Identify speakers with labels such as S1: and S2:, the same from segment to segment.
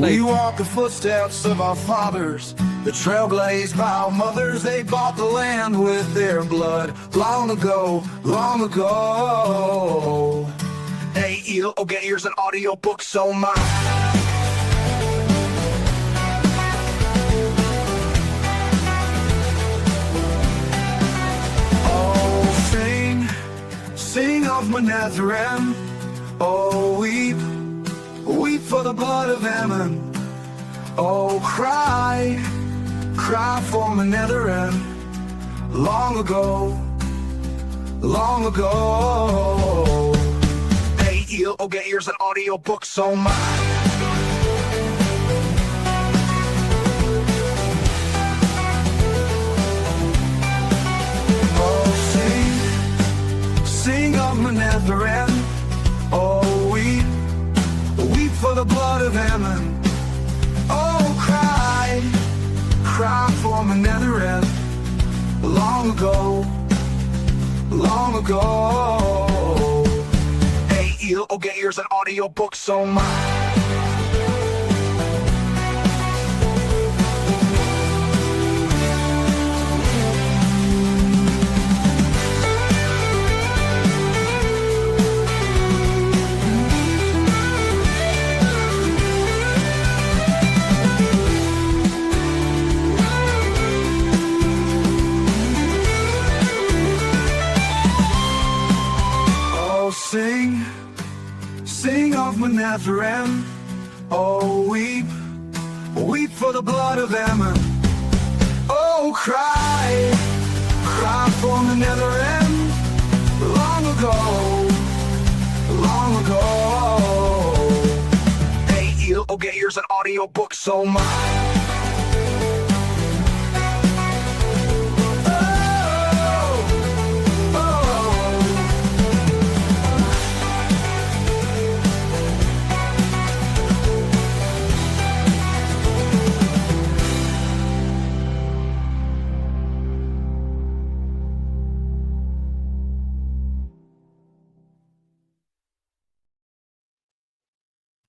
S1: We walk the footsteps of our fathers, the trailblazed by our mothers. They bought the land with their blood long ago, long ago. Aiel, Ogiers, and audiobooks, oh my. Oh, sing of my Netherem. Oh, weep for the blood of Ammon. Oh, cry for my Netherem. Long ago, long ago. Aiel, Ogiers, and audiobooks, oh my. Sing of my Netherem. Oh, weep for the blood of Ammon. Oh, cry for my Netherem. Long ago, long ago. Aiel, Ogiers, and audiobooks, oh my. Sing of my Netherem. Oh, weep for the blood of Ammon. Oh, cry for my Netherem. Long ago, long ago. Aiel, Ogiers, and audiobooks, oh my.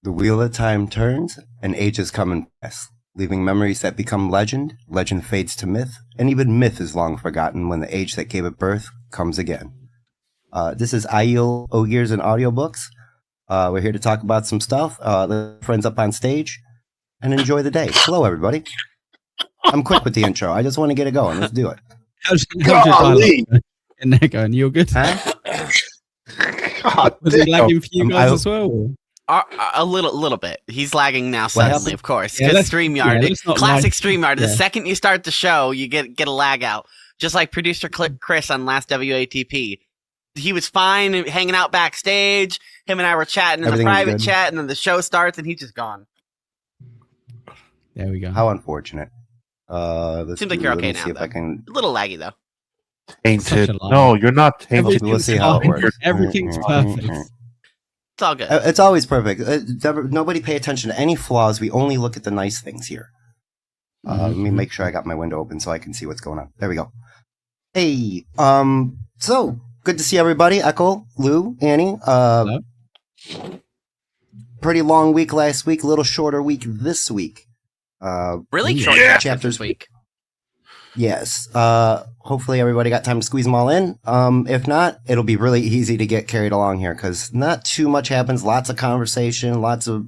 S2: The wheel of time turns, and ages come and pass, leaving memories that become legend, legend fades to myth, and even myth is long forgotten when the age that gave it birth comes again. This is Aiel, Ogiers, and audiobooks. We're here to talk about some stuff. The friends up on stage, and enjoy the day. Hello, everybody. I'm quick with the intro. I just want to get it going. Let's do it.
S3: How's your dialogue in there going? You're good?
S2: Huh?
S3: Was it lagging for you guys as well?
S4: A little bit. He's lagging now suddenly, of course. Because StreamYard, classic StreamYard. The second you start the show, you get a lag out. Just like producer Chris on last WATP. He was fine hanging out backstage. Him and I were chatting in the private chat, and then the show starts, and he's just gone.
S3: There we go.
S2: How unfortunate.
S4: Seems like you're okay now, though. A little laggy, though.
S5: Tainted. No, you're not tainted.
S2: We'll see how it works.
S3: Everything's perfect.
S4: It's all good.
S2: It's always perfect. Nobody pay attention to any flaws. We only look at the nice things here. Let me make sure I got my window open so I can see what's going on. There we go. Hey, so good to see everybody. Ekul, Lou, Annie.
S3: Hello.
S2: Pretty long week last week. A little shorter week this week.
S4: Really? Short chapters week.
S2: Yes. Hopefully everybody got time to squeeze them all in. If not, it'll be really easy to get carried along here because not too much happens. Lots of conversation, lots of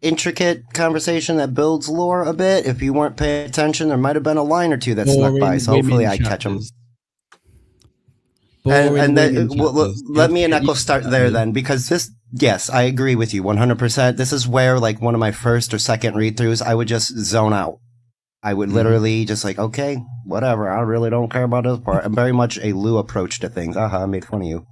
S2: intricate conversation that builds lore a bit. If you weren't paying attention, there might have been a line or two that snuck by. So hopefully I catch them. And then let me and Ekul start there then, because this, yes, I agree with you 100%. This is where, like, one of my first or second read-throughs, I would just zone out. I would literally just like, okay, whatever. I really don't care about this part. I'm very much a Lou approach to things. I made fun of you.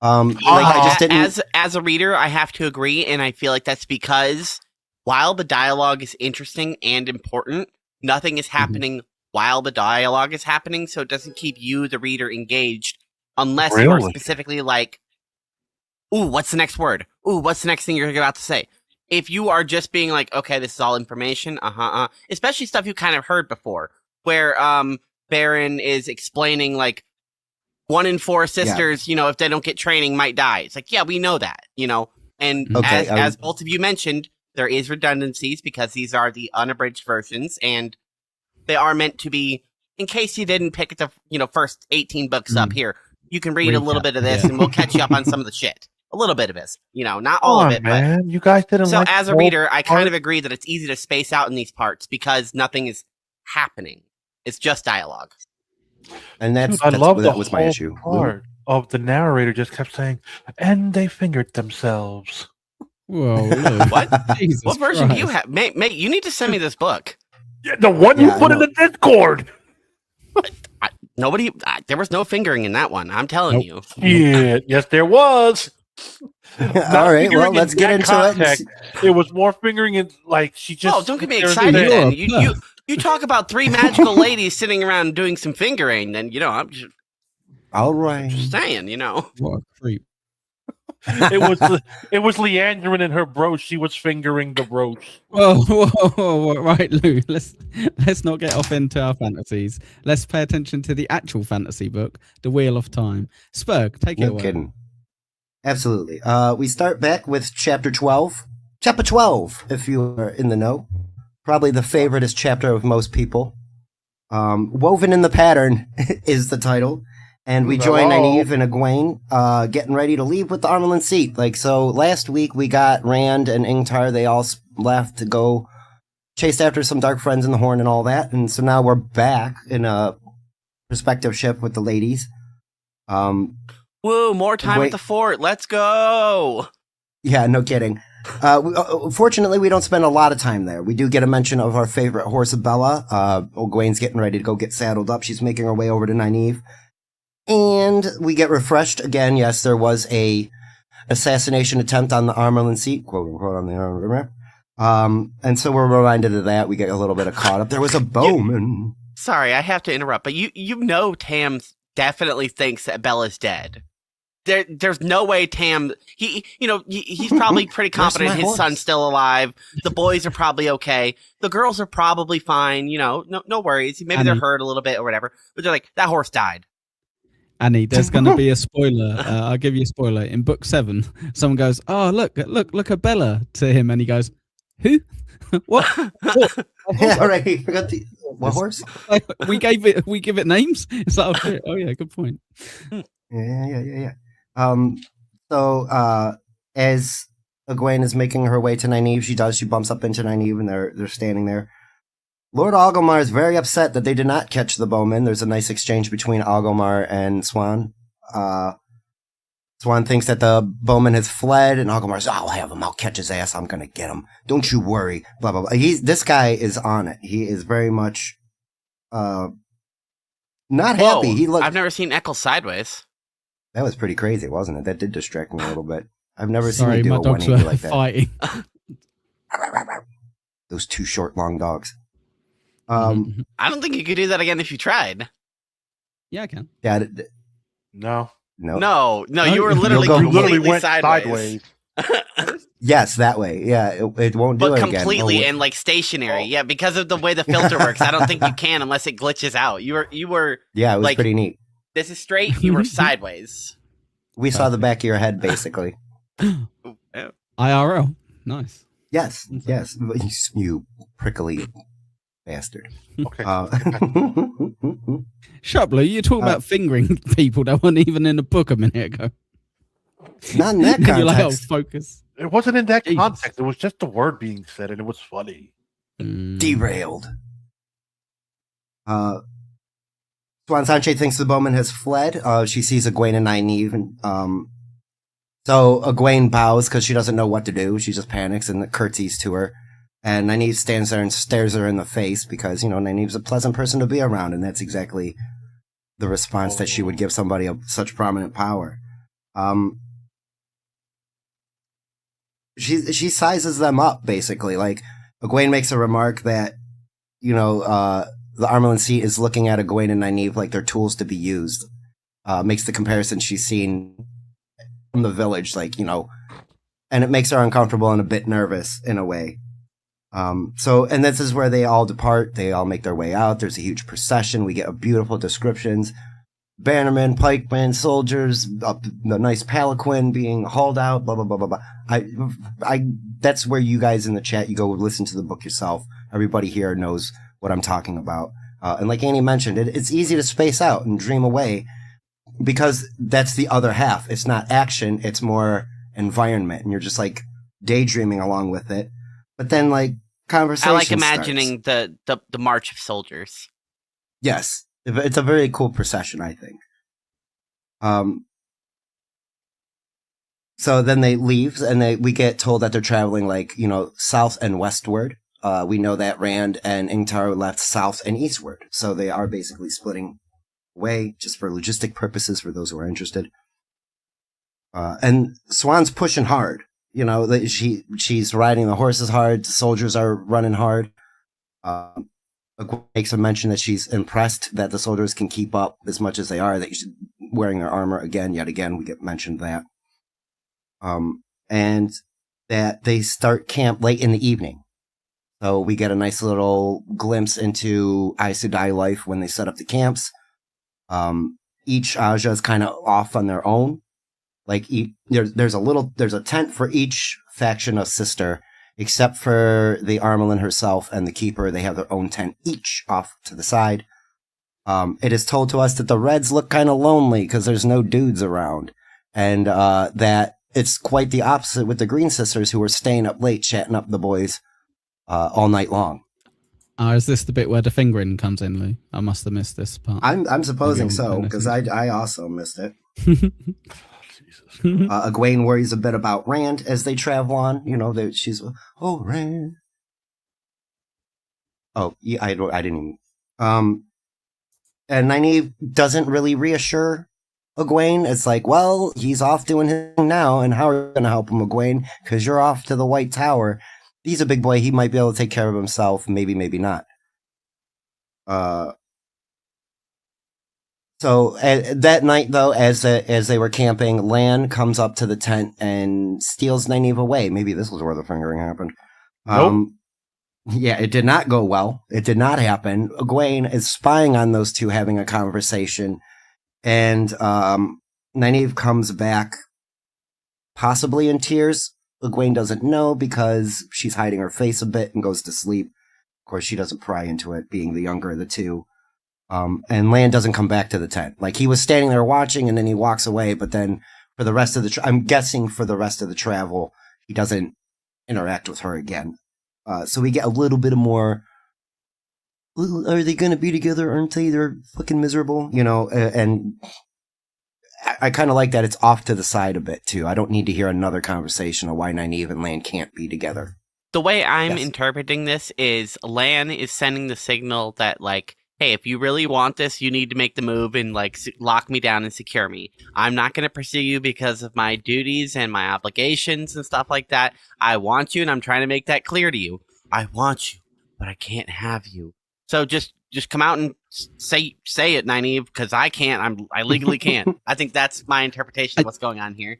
S2: I just didn't.
S4: As a reader, I have to agree, and I feel like that's because while the dialogue is interesting and important, nothing is happening while the dialogue is happening, so it doesn't keep you, the reader, engaged unless you are specifically like, ooh, what's the next word? Ooh, what's the next thing you're about to say? If you are just being like, okay, this is all information, especially stuff you kind of heard before, where Baron is explaining, like, 1 in 4 sisters, you know, if they don't get training, might die. It's like, yeah, we know that, you know, and as both of you mentioned, There is redundancies because these are the unabridged versions, and they are meant to be, in case you didn't pick the first 18 books up here, you can read a little bit of this, and we'll catch you up on some of the shit. A little bit of this, not all of it,
S5: man. You guys didn't.
S4: So
S5: like
S4: as a reader, I kind of agree that it's easy to space out in these parts because nothing is happening. It's just dialogue.
S2: And
S5: Dude, that was my issue. Part of the narrator just kept saying, "And they fingered themselves."
S3: Whoa!
S4: What?
S3: Jesus
S4: what version
S3: Christ.
S4: do you have, mate? You need to send me this book.
S5: Yeah, the one you put in the Discord.
S4: There was no fingering in that one. I'm telling you.
S5: Yeah, yes, there was.
S2: All right, well, let's get into it.
S5: It was more fingering in, like, she just.
S4: Oh, don't get me excited then. You talk about 3 magical ladies sitting around doing some fingering, then I'm just.
S2: All right.
S4: Just saying,
S3: What a creep.
S5: It was Leandrin and her brooch. She was fingering the brooch.
S3: Whoa, right, Lou. Let's not get off into our fantasies. Let's pay attention to the actual fantasy book, The Wheel of Time. Sperg, take it away.
S2: No kidding. Absolutely. We start back with chapter 12. Chapter 12, if you are in the know. Probably the favoriteest chapter of most people. Woven in the Pattern is the title. And we join Nynaeve and Egwene getting ready to leave with the Armelin seat. So last week we got Rand and Ingtar. They all left to go chase after some dark friends in the Horn and all that. And so now we're back in a perspective ship with the ladies.
S4: Woo, more time at the fort. Let's go.
S2: Yeah, no kidding. Fortunately, we don't spend a lot of time there. We do get a mention of our favorite horse, Bella. Egwene's getting ready to go get saddled up. She's making her way over to Nynaeve. And we get refreshed again. Yes, there was a assassination attempt on the Armelin seat, quote unquote, on the Armelin. And so we're reminded of that. We get a little bit of caught up. There was a bowman.
S4: Sorry, I have to interrupt, but Tam definitely thinks that Bella's dead. There's no way Tam. He's probably pretty confident his son's still alive. The boys are probably okay. The girls are probably fine. No worries. Maybe they're hurt a little bit or whatever. But they're like, that horse died.
S3: Annie, there's going to be a spoiler. I'll give you a spoiler. In book 7, someone goes, "Oh, look at Bella," to him, and he goes, "Who? What?"
S2: Yeah, right. He forgot what horse?
S3: We give it names. It's like, oh yeah, good point.
S2: Yeah. So as Egwene is making her way to Nynaeve, she bumps up into Nynaeve, and they're standing there. Lord Algomar is very upset that they did not catch the bowman. There's a nice exchange between Algomar and Swan. Swan thinks that the bowman has fled, and Algomar says, "I'll have him. I'll catch his ass. I'm going to get him. Don't you worry." Blah, blah, blah. This guy is on it. He is very much not happy.
S4: I've never seen Ekul sideways.
S2: That was pretty crazy, wasn't it? That did distract me a little bit. I've never seen him do a
S3: dogs
S2: 180 like that.
S3: Fighting.
S2: Those 2 short, long dogs.
S4: I don't think you could do that again if you tried.
S3: Yeah, I can.
S2: Yeah.
S5: No.
S4: No, you were literally completely
S5: went
S4: sideways.
S2: Yes, that way. Yeah, it won't do it again.
S4: But completely and stationary. Yeah, because of the way the filter works, I don't think you can unless it glitches out. You were.
S2: Yeah, it was pretty neat.
S4: This is straight. You were sideways.
S2: We saw the back of your head, basically.
S3: IRL. Nice.
S2: Yes. You prickly bastard.
S5: Okay.
S3: Shut up, Lou. You're talking about fingering people that weren't even in the book a minute ago.
S2: Not in that context.
S3: You're like, focus.
S5: It wasn't in that context. It was just the word being said, and it was funny.
S2: Derailed. Swan Sanche thinks the bowman has fled. She sees Egwene and Nynaeve, and so Egwene bows because she doesn't know what to do. She just panics and curtsies to her. And Nynaeve stands there and stares her in the face because, Nynaeve's a pleasant person to be around, and that's exactly the response that she would give somebody of such prominent power. She sizes them up, basically. Like, Egwene makes a remark that, the Armelin seat is looking at Egwene and Nynaeve like they're tools to be used. Makes the comparison she's seen from the village, and it makes her uncomfortable and a bit nervous in a way. And this is where they all depart. They all make their way out. There's a huge procession. We get beautiful descriptions. bannermen, pikemen, soldiers, the nice palanquin being hauled out, blah, blah, blah, blah, blah. That's where you guys in the chat, you go listen to the book yourself. Everybody here knows what I'm talking about. And like Annie mentioned, it's easy to space out and dream away because that's the other half. It's not action. It's more environment. And you're just like daydreaming along with it. But then like conversation
S4: I like imagining the march of soldiers.
S2: Yes. It's a very cool procession, I think. So then they leave, and we get told that they're traveling, like, south and westward. We know that Rand and Ingtar left south and eastward, so they are basically splitting away, just for logistic purposes, for those who are interested. And Swan's pushing hard. She's riding the horses hard, the soldiers are running hard. Makes a mention that she's impressed that the soldiers can keep up as much as they are, that she's wearing their armor yet again, we get mentioned that. And that they start camp late in the evening. So we get a nice little glimpse into Aes Sedai life when they set up the camps. Each Aja is kind of off on their own. Like there's a tent for each faction of sister. Except for the Armelin herself and the Keeper, they have their own tent each off to the side. It is told to us that the Reds look kind of lonely because there's no dudes around. And that it's quite the opposite with the Green Sisters, who are staying up late chatting up the boys all night long.
S3: Is this the bit where the fingering comes in, Lou? I must have missed this part.
S2: I'm supposing so, because I also missed it. Egwene worries a bit about Rand as they travel on. She's, oh, Rand. Oh, yeah, I didn't even. And Nynaeve doesn't really reassure Egwene. It's like, well, he's off doing his thing now, and how are you going to help him, Egwene? Because you're off to the White Tower. He's a big boy. He might be able to take care of himself. Maybe, maybe not. So that night, though, as they were camping, Lan comes up to the tent and steals Nynaeve away. Maybe this was where the fingering happened.
S5: Nope.
S2: Yeah, it did not go well. It did not happen. Egwene is spying on those two having a conversation, and Nynaeve comes back, possibly in tears. Egwene doesn't know because she's hiding her face a bit and goes to sleep. Of course, she doesn't pry into it, being the younger of the two. And Lan doesn't come back to the tent. Like, he was standing there watching, and then he walks away, but then for the rest of I'm guessing for the rest of the travel, he doesn't interact with her again. So we get a little bit more, are they going to be together? Aren't they? They're fucking miserable, and I kind of like that it's off to the side a bit, too. I don't need to hear another conversation of why Nynaeve and Lan can't be together.
S4: The way I'm interpreting this is Lan is sending the signal that, like, hey, if you really want this, you need to make the move and, like, lock me down and secure me. I'm not going to pursue you because of my duties and my obligations and stuff like that. I want you, and I'm trying to make that clear to you. I want you, but I can't have you. So just come out and say it, Nynaeve, because I can't. I legally can't. I think that's my interpretation of what's going on here.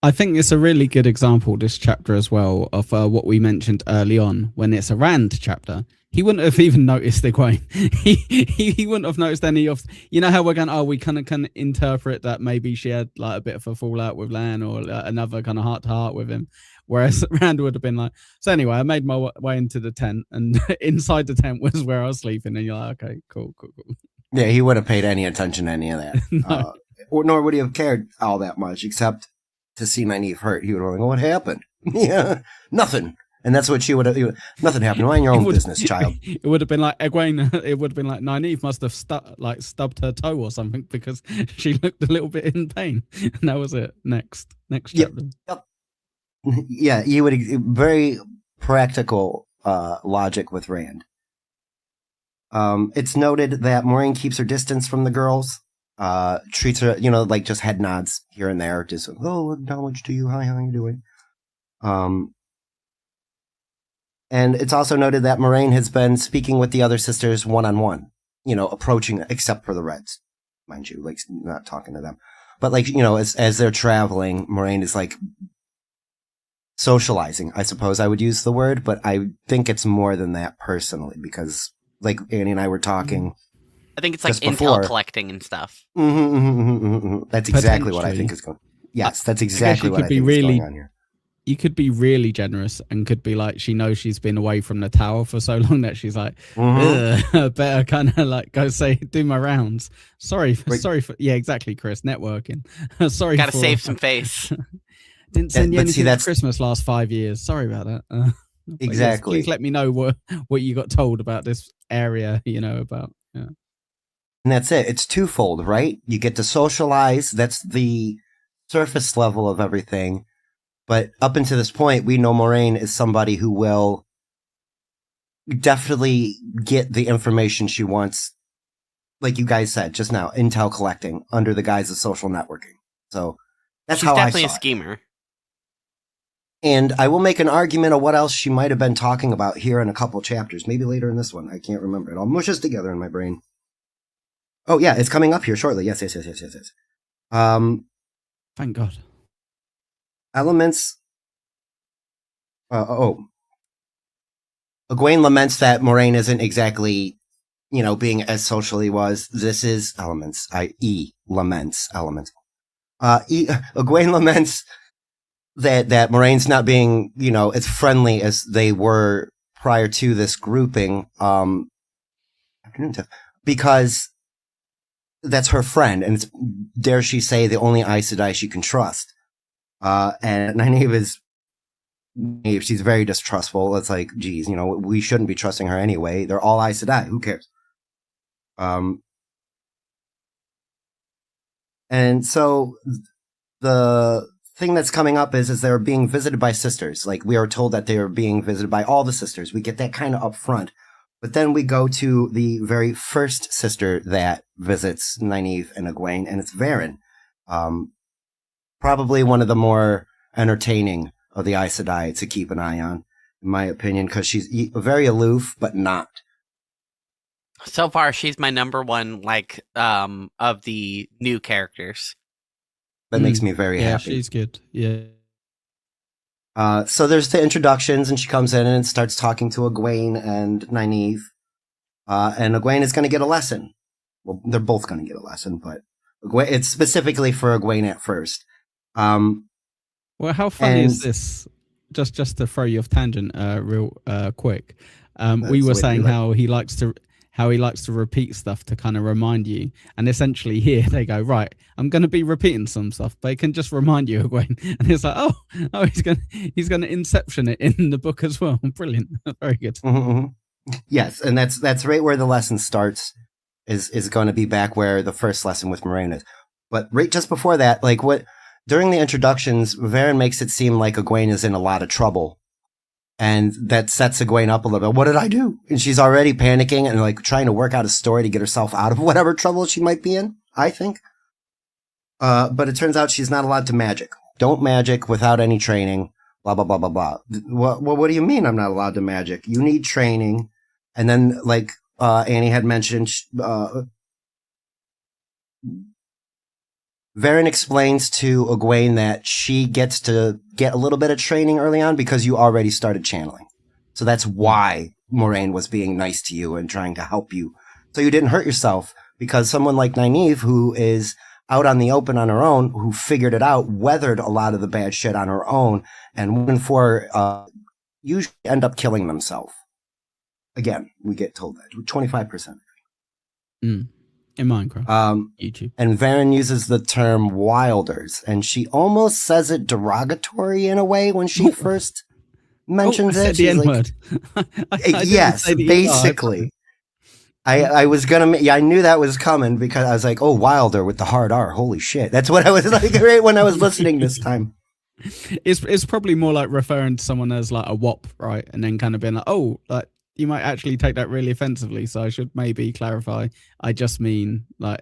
S3: I think it's a really good example, this chapter as well, of what we mentioned early on when it's a Rand chapter. He wouldn't have even noticed Egwene. He wouldn't have noticed any of. You know how we're going? Oh, we kind of can interpret that maybe she had like a bit of a fallout with Lan or another kind of heart to heart with him. Whereas Rand would have been like. So anyway, I made my way into the tent, and inside the tent was where I was sleeping. And you're like, okay, cool.
S2: Yeah, he wouldn't have paid any attention to any of that,
S3: No.
S2: Nor would he have cared all that much, except to see Nynaeve hurt. He would have been like, what happened? Yeah, nothing. And that's what she would have. Nothing happened. Mind your own business, child.
S3: It would have been like Egwene. It would have been like Nynaeve must have stubbed her toe or something because she looked a little bit in pain. And that was it. Next chapter.
S2: Yep. Yeah, you would very practical logic with Rand. It's noted that Moiraine keeps her distance from the girls. Treats her, like just head nods here and there. Just, oh, acknowledge to you. Hi, how are you doing? And it's also noted that Moiraine has been speaking with the other sisters one-on-one, approaching, except for the Reds, mind you, like not talking to them. But like, as they're traveling, Moiraine is like socializing, I suppose I would use the word, but I think it's more than that personally, because like Annie and I were talking.
S4: I think it's like
S2: just
S4: intel
S2: before.
S4: collecting and stuff.
S2: That's exactly what I think is going. Yes, that's exactly what I think is going on here.
S3: You could be really generous and could be like, she knows she's been away from the tower for so long that she's like, better kind of like go do my rounds. Sorry for, yeah, exactly, Chris, networking. Sorry,
S4: gotta save some face.
S3: Didn't send you anything for Christmas last 5 years. Sorry about that.
S2: Exactly.
S3: Yes, please let me know what you got told about this area. About. Yeah.
S2: And that's it. It's twofold, right? You get to socialize. That's the surface level of everything. But up until this point, we know Moraine is somebody who will definitely get the information she wants, like you guys said just now, intel collecting under the guise of social networking. So that's how I saw it.
S4: She's definitely a schemer.
S2: And I will make an argument of what else she might have been talking about here in a couple chapters, maybe later in this one. I can't remember. It all mushes together in my brain. Oh, yeah, it's coming up here shortly. Yes.
S3: Thank God.
S2: Elements. Egwene laments that Moraine isn't exactly, being as socially was. This is elements. Laments elements. Egwene laments that Moraine's not being, as friendly as they were prior to this grouping. Because that's her friend, and it's, dare she say, the only Aes Sedai she can trust. And Nynaeve she's very distrustful. It's like, geez, we shouldn't be trusting her anyway. They're all Aes Sedai. Who cares? And so the thing that's coming up is they're being visited by sisters. Like, we are told that they are being visited by all the sisters. We get that kind of up front. But then we go to the very first sister that visits Nynaeve and Egwene, and it's Varen. Probably one of the more entertaining of the Aes Sedai to keep an eye on, in my opinion, because she's very aloof, but not.
S4: So far, she's my number one, of the new characters.
S2: That makes me very happy.
S3: Yeah, she's good. Yeah.
S2: So there's the introductions, and she comes in and starts talking to Egwene and Nynaeve. And Egwene is going to get a lesson. Well, they're both going to get a lesson, but it's specifically for Egwene at first.
S3: Well, how funny is this? Just to throw you off tangent, real quick. We were saying how he likes to repeat stuff to kind of remind you, and essentially here they go, right, I'm going to be repeating some stuff, but it can just remind you, Egwene. And it's like, oh, he's going to inception it in the book as well. Brilliant, very good.
S2: Mm-hmm. Yes, and that's right where the lesson starts. Is going to be back where the first lesson with Moraine is, but right just before that, during the introductions, Varen makes it seem like Egwene is in a lot of trouble. And that sets Egwene up a little bit. What did I do? And she's already panicking and trying to work out a story to get herself out of whatever trouble she might be in, I think. But it turns out she's not allowed to magic. Don't magic without any training. Blah, blah, blah, blah, blah. What do you mean I'm not allowed to magic? You need training. And then, Annie had mentioned, Varen explains to Egwene that she gets to get a little bit of training early on because you already started channeling. So that's why Moraine was being nice to you and trying to help you. So you didn't hurt yourself, because someone like Nynaeve, who is out on the open on her own, who figured it out, weathered a lot of the bad shit on her own, and went for usually end up killing themselves. Again, we get told that 25%.
S3: In Minecraft, YouTube.
S2: And Varen uses the term wilders, and she almost says it derogatory in a way when she first mentions it.
S3: The N-word.
S2: Yes, basically. I was gonna. I knew that was coming because I was like, "Oh, Wilder with the hard R, holy shit!" That's what I was like right when I was listening this time.
S3: It's probably more like referring to someone as like a wop, right? And then kind of being like, "Oh, you might actually take that really offensively, so I should maybe clarify. I just mean like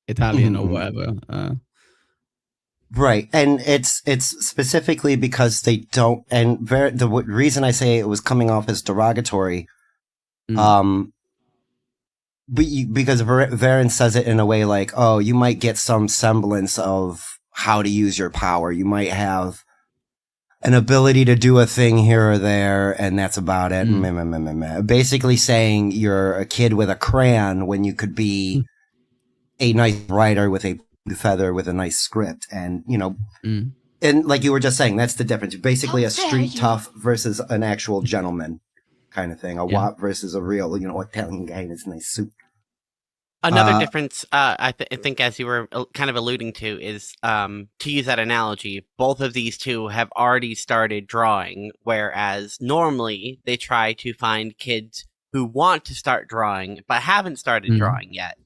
S3: Italian or whatever."
S2: Right, and it's specifically because they don't. And the reason I say it was coming off as derogatory, because Varen says it in a way like, "Oh, you might get some semblance of how to use your power. You might have." an ability to do a thing here or there, and that's about it. Basically saying you're a kid with a crayon when you could be a nice writer with a feather with a nice script. And, and like you were just saying, that's the difference. Basically a street tough versus an actual gentleman kind of thing. A wop versus a real, Italian guy in his nice suit.
S4: Another difference, I think, as you were kind of alluding to, is to use that analogy, both of these two have already started drawing, whereas normally they try to find kids who want to start drawing but haven't started drawing yet.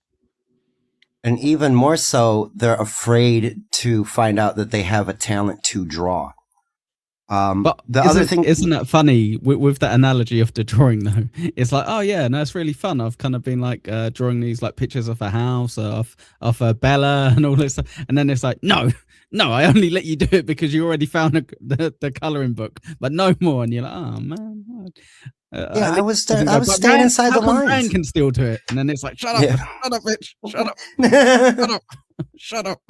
S2: And even more so, they're afraid to find out that they have a talent to draw.
S3: But isn't that funny with that analogy of the drawing though? It's like, oh yeah, no, it's really fun. I've kind of been like drawing these like pictures of a house, of Bella and all this stuff. And then it's like, no, I only let you do it because you already found the coloring book, but no more. And you're like, oh man.
S2: I was staying inside the lines.
S3: Rand can still do it. And then it's like, shut up, bitch, shut up, shut up.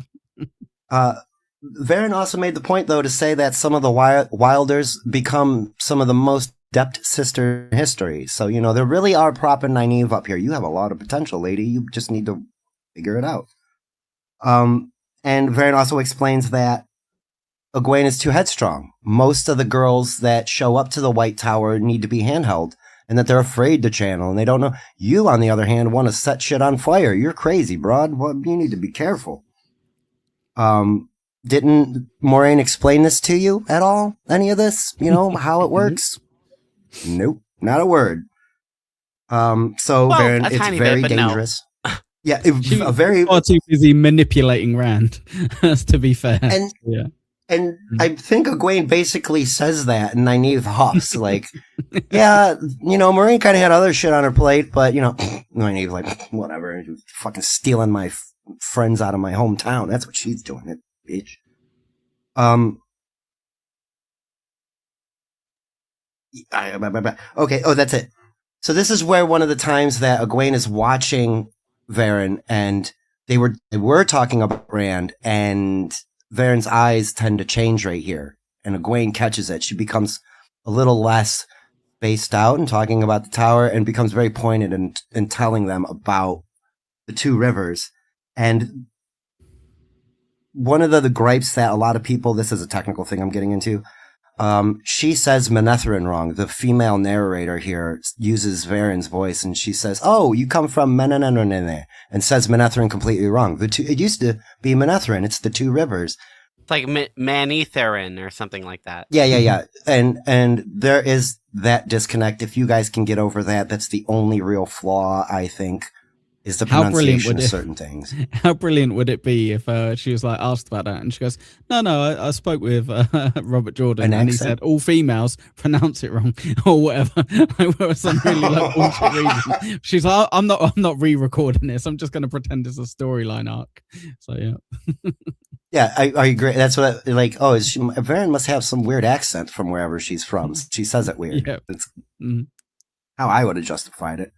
S2: Varen also made the point, though, to say that some of the Wilders become some of the most adept sisters in history. So, there really are Prop and Nynaeve up here. You have a lot of potential, lady. You just need to figure it out. And Varen also explains that Egwene is too headstrong. Most of the girls that show up to the White Tower need to be handheld, and that they're afraid to channel, and they don't know. You, on the other hand, want to set shit on fire. You're crazy, broad. Well, you need to be careful. Didn't Moraine explain this to you at all? Any of this? How it works? Nope, not a word. Varen, it's very dangerous. No. Yeah, very
S3: far too busy manipulating Rand, to be fair.
S2: And I think Egwene basically says that, and Nynaeve huffs, like, yeah, Moraine kind of had other shit on her plate, but, Nynaeve, like, whatever, fucking stealing my friends out of my hometown. That's what she's doing, it bitch. Okay, that's it. So this is where one of the times that Egwene is watching Varen, and they were talking about Rand, and Varen's eyes tend to change right here, and Egwene catches it. She becomes a little less spaced out and talking about the tower, and becomes very pointed in telling them about the two rivers. And one of the gripes that a lot of people, this is a technical thing I'm getting into, she says Manetheren wrong. The female narrator here uses Varen's voice, and she says, "Oh, you come from Menenenene," and says Manetheren completely wrong. It used to be Manetheren. It's the two rivers.
S4: It's like Manetheren or something like that.
S2: Yeah. And there is that disconnect. If you guys can get over that, that's the only real flaw, I think, is the pronunciation of certain things.
S3: How brilliant would it be if she was like asked about that, and she goes, "No, I spoke with Robert Jordan, and he said all females pronounce it wrong or whatever." For some really like bullshit reason. She's like, "I'm not re-recording this. I'm just going to pretend it's a storyline arc." So yeah.
S2: Yeah, I agree. That's what Varen must have some weird accent from wherever she's from. She says it weird. Yeah. It's how I would have justified it.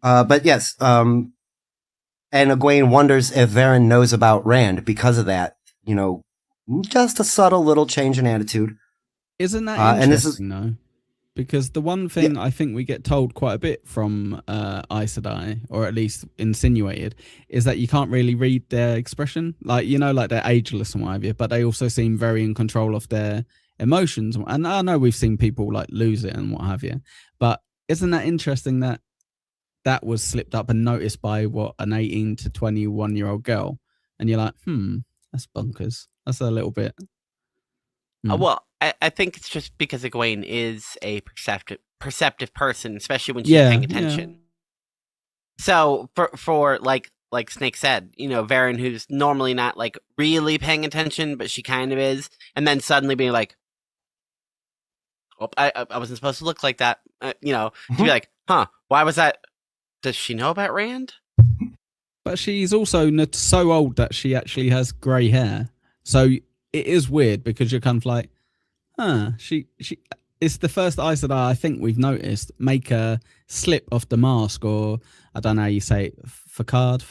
S2: But yes, and Egwene wonders if Varen knows about Rand because of that, just a subtle little change in attitude.
S3: Isn't that interesting, though? Because the one thing I think we get told quite a bit from Aes Sedai, or at least insinuated, is that you can't really read their expression. Like, like they're ageless and what have you, but they also seem very in control of their emotions. And I know we've seen people like lose it and what have you, but isn't that interesting that was slipped up and noticed by an 18 to 21-year-old girl, and you're like, that's bonkers. That's a little bit.
S4: Well, I think it's just because Egwene is a perceptive person, especially when she's paying attention. Yeah. So for like Snake said, Varen, who's normally not like really paying attention, but she kind of is, and then suddenly being like, "Oh, I wasn't supposed to look like that," to be like, "Huh? Why was that?" Does she know about Rand?
S3: But she's also so old that she actually has grey hair. So it is weird because you're kind of like, she. It's the first Aes Sedai I think we've noticed make a slip off the mask, or I don't know how you say it, facade.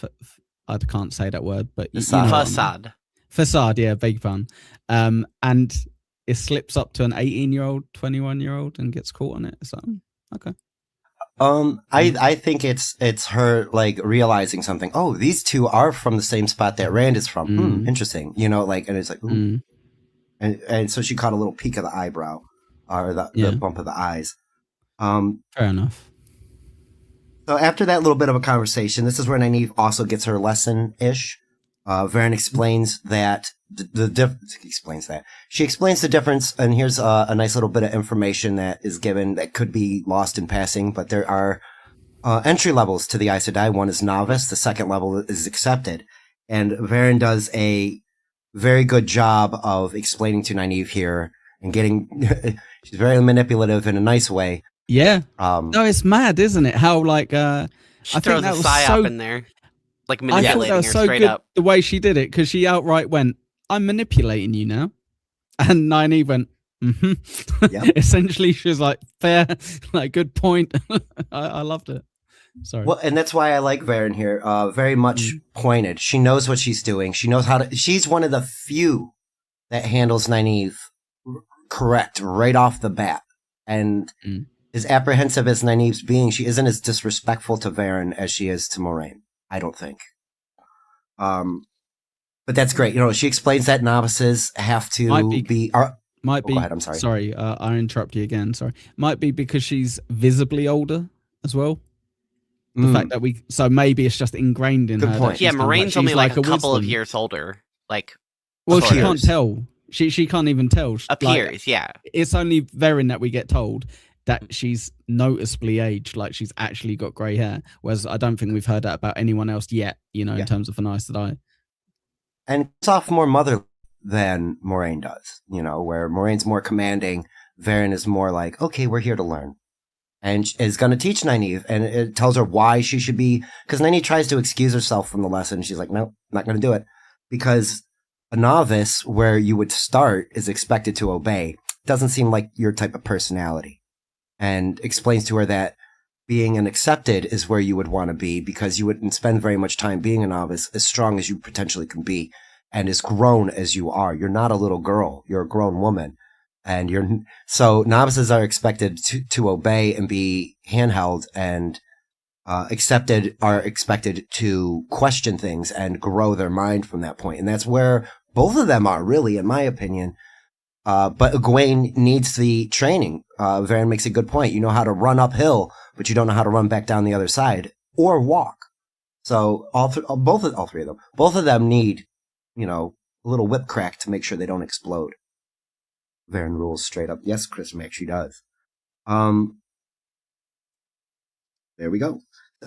S3: I can't say that word, but
S4: facade.
S3: Facade, yeah, beg your pardon. And it slips up to an 18-year-old, 21-year-old, and gets caught on it. So okay.
S2: I think it's her like realizing something. Oh, these two are from the same spot that Rand is from. Interesting. You know, like, and it's like, ooh. And so she caught a little peek of the eyebrow, or the bump of the eyes.
S3: Fair enough.
S2: So after that little bit of a conversation, this is where Nynaeve also gets her lesson-ish. Varen explains that she explains the difference, and here's a nice little bit of information that is given that could be lost in passing, but there are entry levels to the Aes Sedai. One is novice, the second level is accepted, and Varen does a very good job of explaining to Nynaeve here and getting she's very manipulative in a nice way.
S3: Yeah. No, it's mad, isn't it? How like
S4: She
S3: I
S4: throws
S3: think that
S4: a
S3: was
S4: psyop
S3: so
S4: in there, like
S3: I
S4: manipulating
S3: thought that was
S4: her
S3: so
S4: straight
S3: good
S4: up.
S3: the way she did it, because she outright went, "I'm manipulating you now," and Nynaeve went,
S2: Yep.
S3: Essentially, she was like, "Fair, like good point." I loved it. Sorry.
S2: Well, and that's why I like Varen here. Very much pointed. She knows what she's doing. She knows how to. She's one of the few that handles Nynaeve correct right off the bat, and as apprehensive as Nynaeve's being, she isn't as disrespectful to Varen as she is to Moraine. I don't think. But that's great. You know, she explains that novices have to
S3: Might be.
S2: Go ahead, I'm sorry.
S3: Sorry, I interrupt you again. Sorry. Might be because she's visibly older as well. The fact that so maybe it's just ingrained in
S2: Good
S3: her.
S2: point.
S4: Yeah, Moraine's only like a couple of
S3: wisdom.
S4: years older. Like,
S3: Well, she
S2: Appears.
S3: can't tell. She can't even tell.
S4: appears, yeah.
S3: It's only Varen that we get told that she's noticeably aged, like she's actually got grey hair. Whereas I don't think we've heard that about anyone else yet, you know, in terms of an Aes Sedai.
S2: And it's off more mother than Moraine does, you know, where Moraine's more commanding. Varen is more like, okay, we're here to learn. And is going to teach Nynaeve, and it tells her why she should be, because Nynaeve tries to excuse herself from the lesson. She's like, no, not going to do it. Because a novice, where you would start, is expected to obey. Doesn't seem like your type of personality. And explains to her that being an accepted is where you would want to be, because you wouldn't spend very much time being a novice, as strong as you potentially can be, and as grown as you are. You're not a little girl. You're a grown woman. And so novices are expected to obey and be handheld, and accepted are expected to question things and grow their mind from that point. And that's where both of them are, really, in my opinion. But Egwene needs the training. Varen makes a good point. You know how to run uphill, but you don't know how to run back down the other side or walk. So all three of them, both of them need, you know, a little whip crack to make sure they don't explode. Varen rules straight up. Yes, Chris Mack, she does. There we go.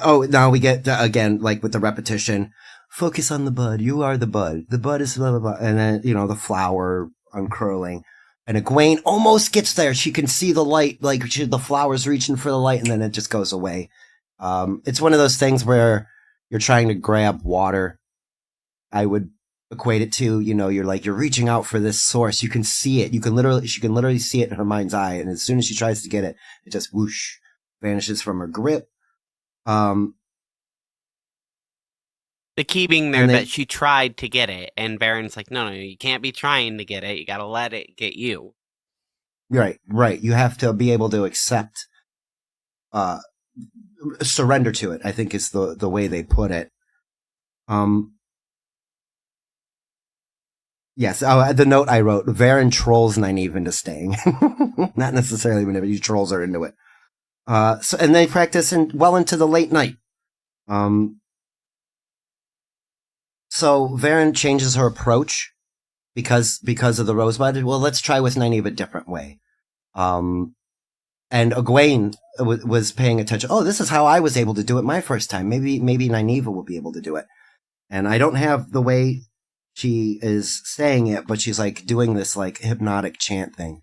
S2: Oh, now we get, again, like with the repetition, focus on the bud. You are the bud. The bud is blah, blah, blah. And then, you know, the flower uncurling. And Egwene almost gets there. She can see the light, like the flower's reaching for the light, and then it just goes away. It's one of those things where you're trying to grab water. I would equate it to, you know, you're reaching out for this source. You can see it. She can literally see it in her mind's eye. And as soon as she tries to get it, it just whoosh, vanishes from her grip.
S4: The key being there that she tried to get it, and Varen's like, no, you can't be trying to get it. You gotta let it get you.
S2: Right. You have to be able to accept, surrender to it, I think is the way they put it. Yes, the note I wrote, Varen trolls Nynaeve into staying. Not necessarily whenever he trolls her into it. And they practice well into the late night. So Varen changes her approach because of the rosebud. Well, let's try with Nynaeve a different way. And Egwene was paying attention. Oh, this is how I was able to do it my first time. Maybe Nynaeve will be able to do it. And I don't have the way she is saying it, but she's like doing this like hypnotic chant thing.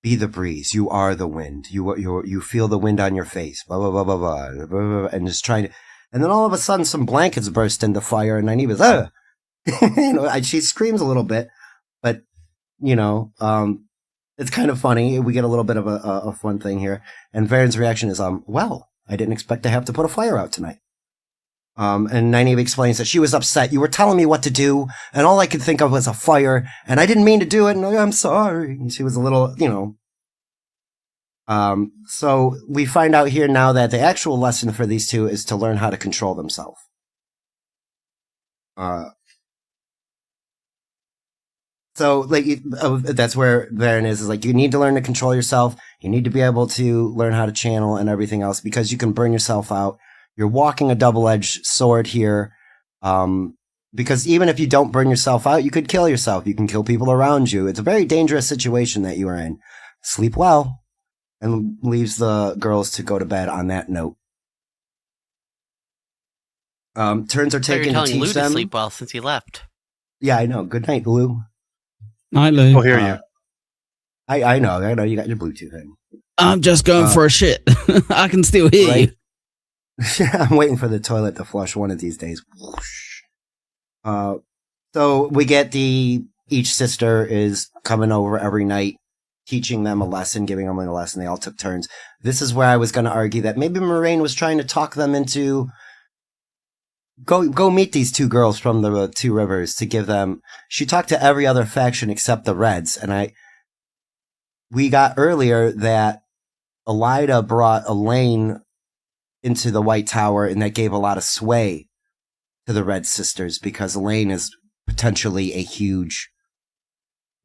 S2: Be the breeze. You are the wind. You feel the wind on your face. Blah, blah, blah, blah, blah, blah, blah, and just trying to, and then all of a sudden some blankets burst into fire and Nynaeve is, you know, she screams a little bit, but you know, it's kind of funny. We get a little bit of a fun thing here. And Varen's reaction is, well, I didn't expect to have to put a fire out tonight. And Nynaeve explains that she was upset. You were telling me what to do, and all I could think of was a fire, and I didn't mean to do it, and I'm sorry. She was a little, so we find out here now that the actual lesson for these two is to learn how to control themselves. So, that's where Varen is like, you need to learn to control yourself. You need to be able to learn how to channel and everything else, because you can burn yourself out. You're walking a double-edged sword here, because even if you don't burn yourself out, you could kill yourself. You can kill people around you. It's a very dangerous situation that you are in. Sleep well, and leaves the girls to go to bed on that note. Turns are taken to teach
S4: Lou
S2: them.
S4: to sleep well since he left.
S2: Yeah, I know. Good night, Lou.
S3: Night, Lou.
S5: We'll hear you.
S2: I know. You got your Bluetooth in.
S3: I'm just going for a shit. I can still hear you.
S2: I'm waiting for the toilet to flush one of these days. So we get each sister is coming over every night, teaching them a lesson, giving them a lesson. They all took turns. This is where I was going to argue that maybe Moraine was trying to talk them into go meet these two girls from the Two Rivers to give them. She talked to every other faction except the Reds, and we got earlier that Elida brought Elaine into the White Tower, and that gave a lot of sway to the Red Sisters, because Elaine is potentially a huge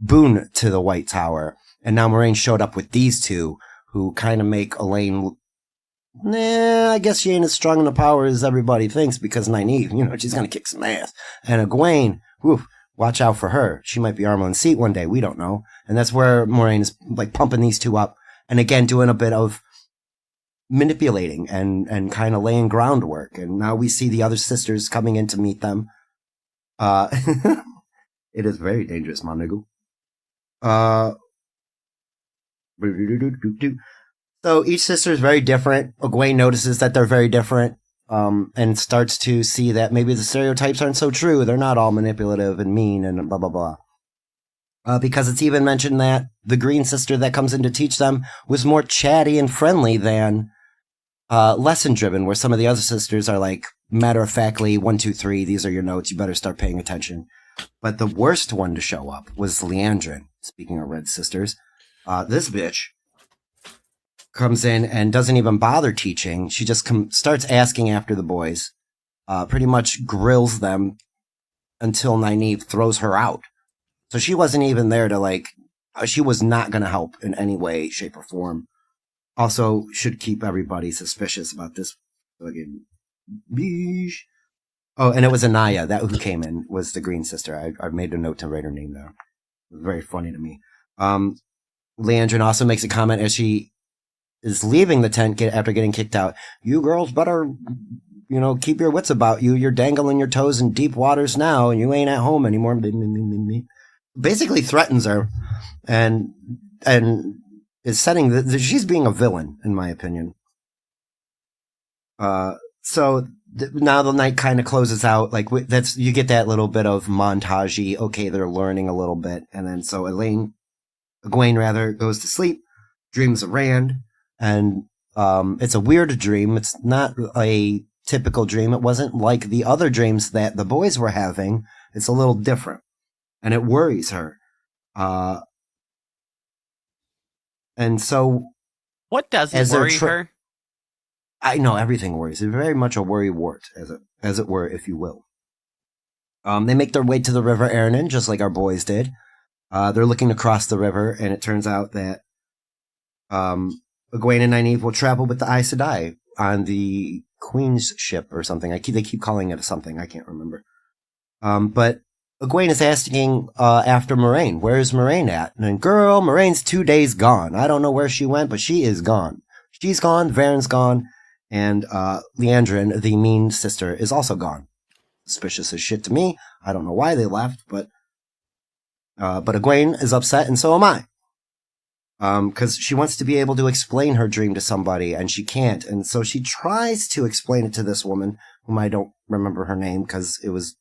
S2: boon to the White Tower. And now Moraine showed up with these two, who kind of make Elaine, I guess she ain't as strong in the power as everybody thinks, because Nynaeve, she's going to kick some ass. And Egwene, watch out for her. She might be Armor and Seat one day. We don't know. And that's where Moraine is pumping these two up. And again, doing a bit of manipulating and kind of laying groundwork. And now we see the other sisters coming in to meet them. It is very dangerous, my nigga. So each sister is very different. Egwene notices that they're very different, and starts to see that maybe the stereotypes aren't so true. They're not all manipulative and mean and blah, blah, blah. Because it's even mentioned that the green sister that comes in to teach them was more chatty and friendly than lesson-driven, where some of the other sisters are matter-of-factly, 1, 2, 3, these are your notes, you better start paying attention. But the worst one to show up was Leandrin, speaking of Red Sisters. This bitch comes in and doesn't even bother teaching. She just starts asking after the boys, pretty much grills them until Nynaeve throws her out. So she wasn't even there to she was not going to help in any way, shape, or form. Also, should keep everybody suspicious about this fucking beesh. Oh, and it was Anaya, that who came in, was the green sister. I made a note to write her name there. It was very funny to me. Leandrin also makes a comment as she is leaving the tent after getting kicked out. You girls better, keep your wits about you. You're dangling your toes in deep waters now, and you ain't at home anymore. Basically threatens her, and is setting she's being a villain, in my opinion. So now the night kind of closes out. You get that little bit of montagey. Okay, they're learning a little bit, and then so Egwene goes to sleep, dreams of Rand, and it's a weird dream. It's not a typical dream. It wasn't like the other dreams that the boys were having. It's a little different, and it worries her. And so,
S4: what doesn't worry her?
S2: I know everything worries. It's very much a worry wart, as it were, if you will. They make their way to the River Aranon, just like our boys did. They're looking to cross the river, and it turns out that Egwene and Nynaeve will travel with the Aes Sedai on the Queen's ship or something. They keep calling it something. I can't remember. But Egwene is asking after Moraine. Where's Moraine at? And then, girl, Moraine's 2 days gone. I don't know where she went, but she is gone. She's gone, Varen's gone, and Leandrin, the mean sister, is also gone. Suspicious as shit to me. I don't know why they left, but Egwene is upset, and so am I. Because she wants to be able to explain her dream to somebody, and she can't. And so she tries to explain it to this woman, whom I don't remember her name, because it was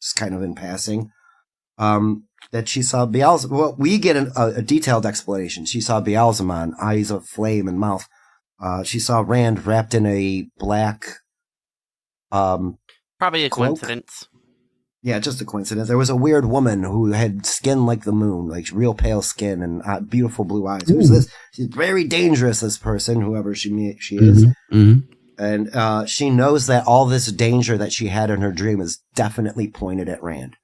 S2: just kind of in passing. That she saw Beelzebub. Well, we get a detailed explanation. She saw Beelzebub, eyes of flame and mouth. She saw Rand wrapped in a black
S4: Probably a
S2: cloak.
S4: coincidence.
S2: Yeah, just a coincidence. There was a weird woman who had skin like the moon, like real pale skin and beautiful blue eyes. Who's this? She's very dangerous, this person, whoever she is. And she knows that all this danger that she had in her dream is definitely pointed at Rand.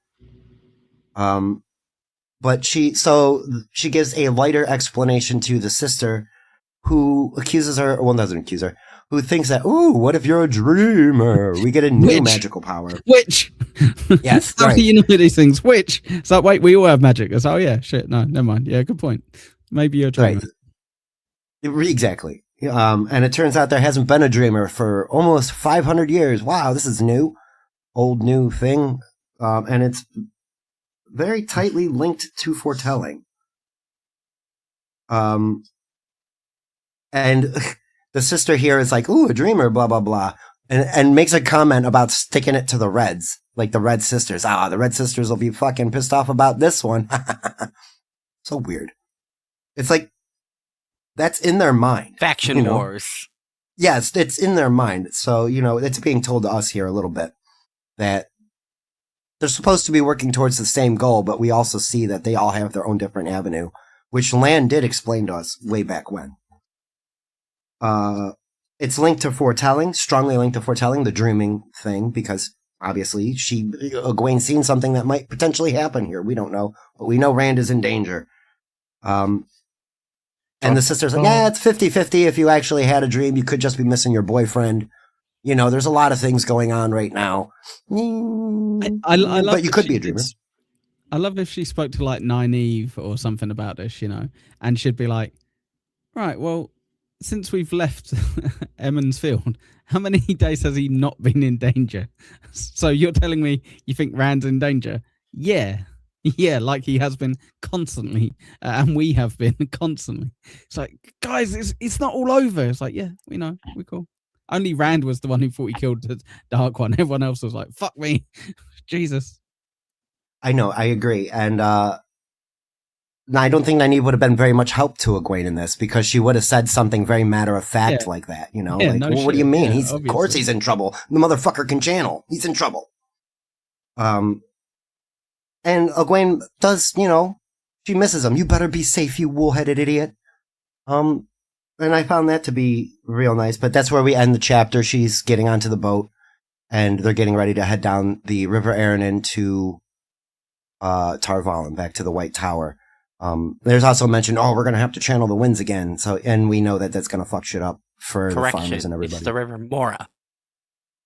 S2: But she gives a lighter explanation to the sister who accuses her, well, doesn't accuse her, who thinks that, ooh, what if you're a dreamer? We get a new magical power.
S3: Witch!
S2: Yes,
S3: How
S2: right.
S3: do you know these things? Witch! It's like, wait, we all have magic. It's, oh yeah, shit, no, never mind. Yeah, good point. Maybe you're a dreamer.
S2: Right. Exactly. And it turns out there hasn't been a dreamer for almost 500 years. Wow, this is new. Old new thing. And it's very tightly linked to foretelling. And the sister here is like, ooh, a dreamer, blah, blah, blah. And makes a comment about sticking it to the Reds. Like the Red Sisters. The Red Sisters will be fucking pissed off about this one. So weird. It's like, that's in their mind.
S4: Faction wars.
S2: Yes, it's in their mind. So, it's being told to us here a little bit that they're supposed to be working towards the same goal, but we also see that they all have their own different avenue, which Lan did explain to us way back when. It's linked to foretelling, strongly linked to foretelling, the dreaming thing, because obviously Egwene's seen something that might potentially happen here. We don't know, but we know Rand is in danger. And the sister's like, yeah, it's 50-50. If you actually had a dream, you could just be missing your boyfriend. There's a lot of things going on right now.
S3: I love
S2: but you could be a dreamer.
S3: I love if she spoke to like Nynaeve or something about this, and she'd be like, right, well, since we've left Emmons Field, how many days has he not been in danger? So you're telling me you think Rand's in danger? Yeah. Yeah, like he has been constantly, and we have been constantly. It's like, guys, it's not all over. It's like, yeah, we know, we're cool. Only Rand was the one who thought he killed the Dark One. Everyone else was like, fuck me. Jesus.
S2: I know, I agree. And I don't think Nynaeve would have been very much help to Egwene in this, because she would have said something very matter of fact like that,
S3: Yeah,
S2: like,
S3: no
S2: well, what do you mean?
S3: Yeah,
S2: Of course he's in trouble. The motherfucker can channel. He's in trouble. And Egwene does, she misses him. You better be safe, you wool-headed idiot. And I found that to be real nice, but that's where we end the chapter. She's getting onto the boat, and they're getting ready to head down the River Aranon to Tar Valon, back to the White Tower. There's also mentioned, we're going to have to channel the winds again. So, and we know that that's going to fuck shit up for the farmers and everybody.
S4: It's the River Mora.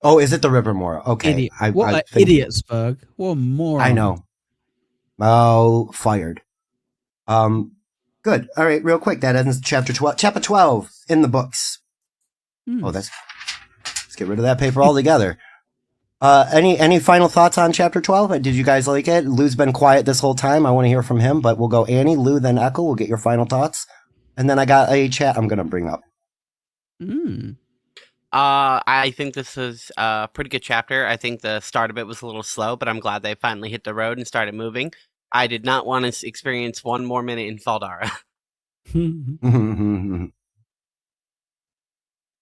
S2: Oh, is it the River Mora? Okay.
S3: Idiot. What an idiot, Sperg. What a moron.
S2: I know. Oh, fired. Good. All right, real quick. That ends chapter 12. Chapter 12 in the books. Let's get rid of that paper altogether. Any final thoughts on chapter 12? Did you guys like it? Lou's been quiet this whole time. I want to hear from him, but we'll go Annie, Lou, then Ekul. We'll get your final thoughts. And then I got a chat I'm going to bring up.
S4: I think this is a pretty good chapter. I think the start of it was a little slow, but I'm glad they finally hit the road and started moving. I did not want to experience one more minute in Faldara.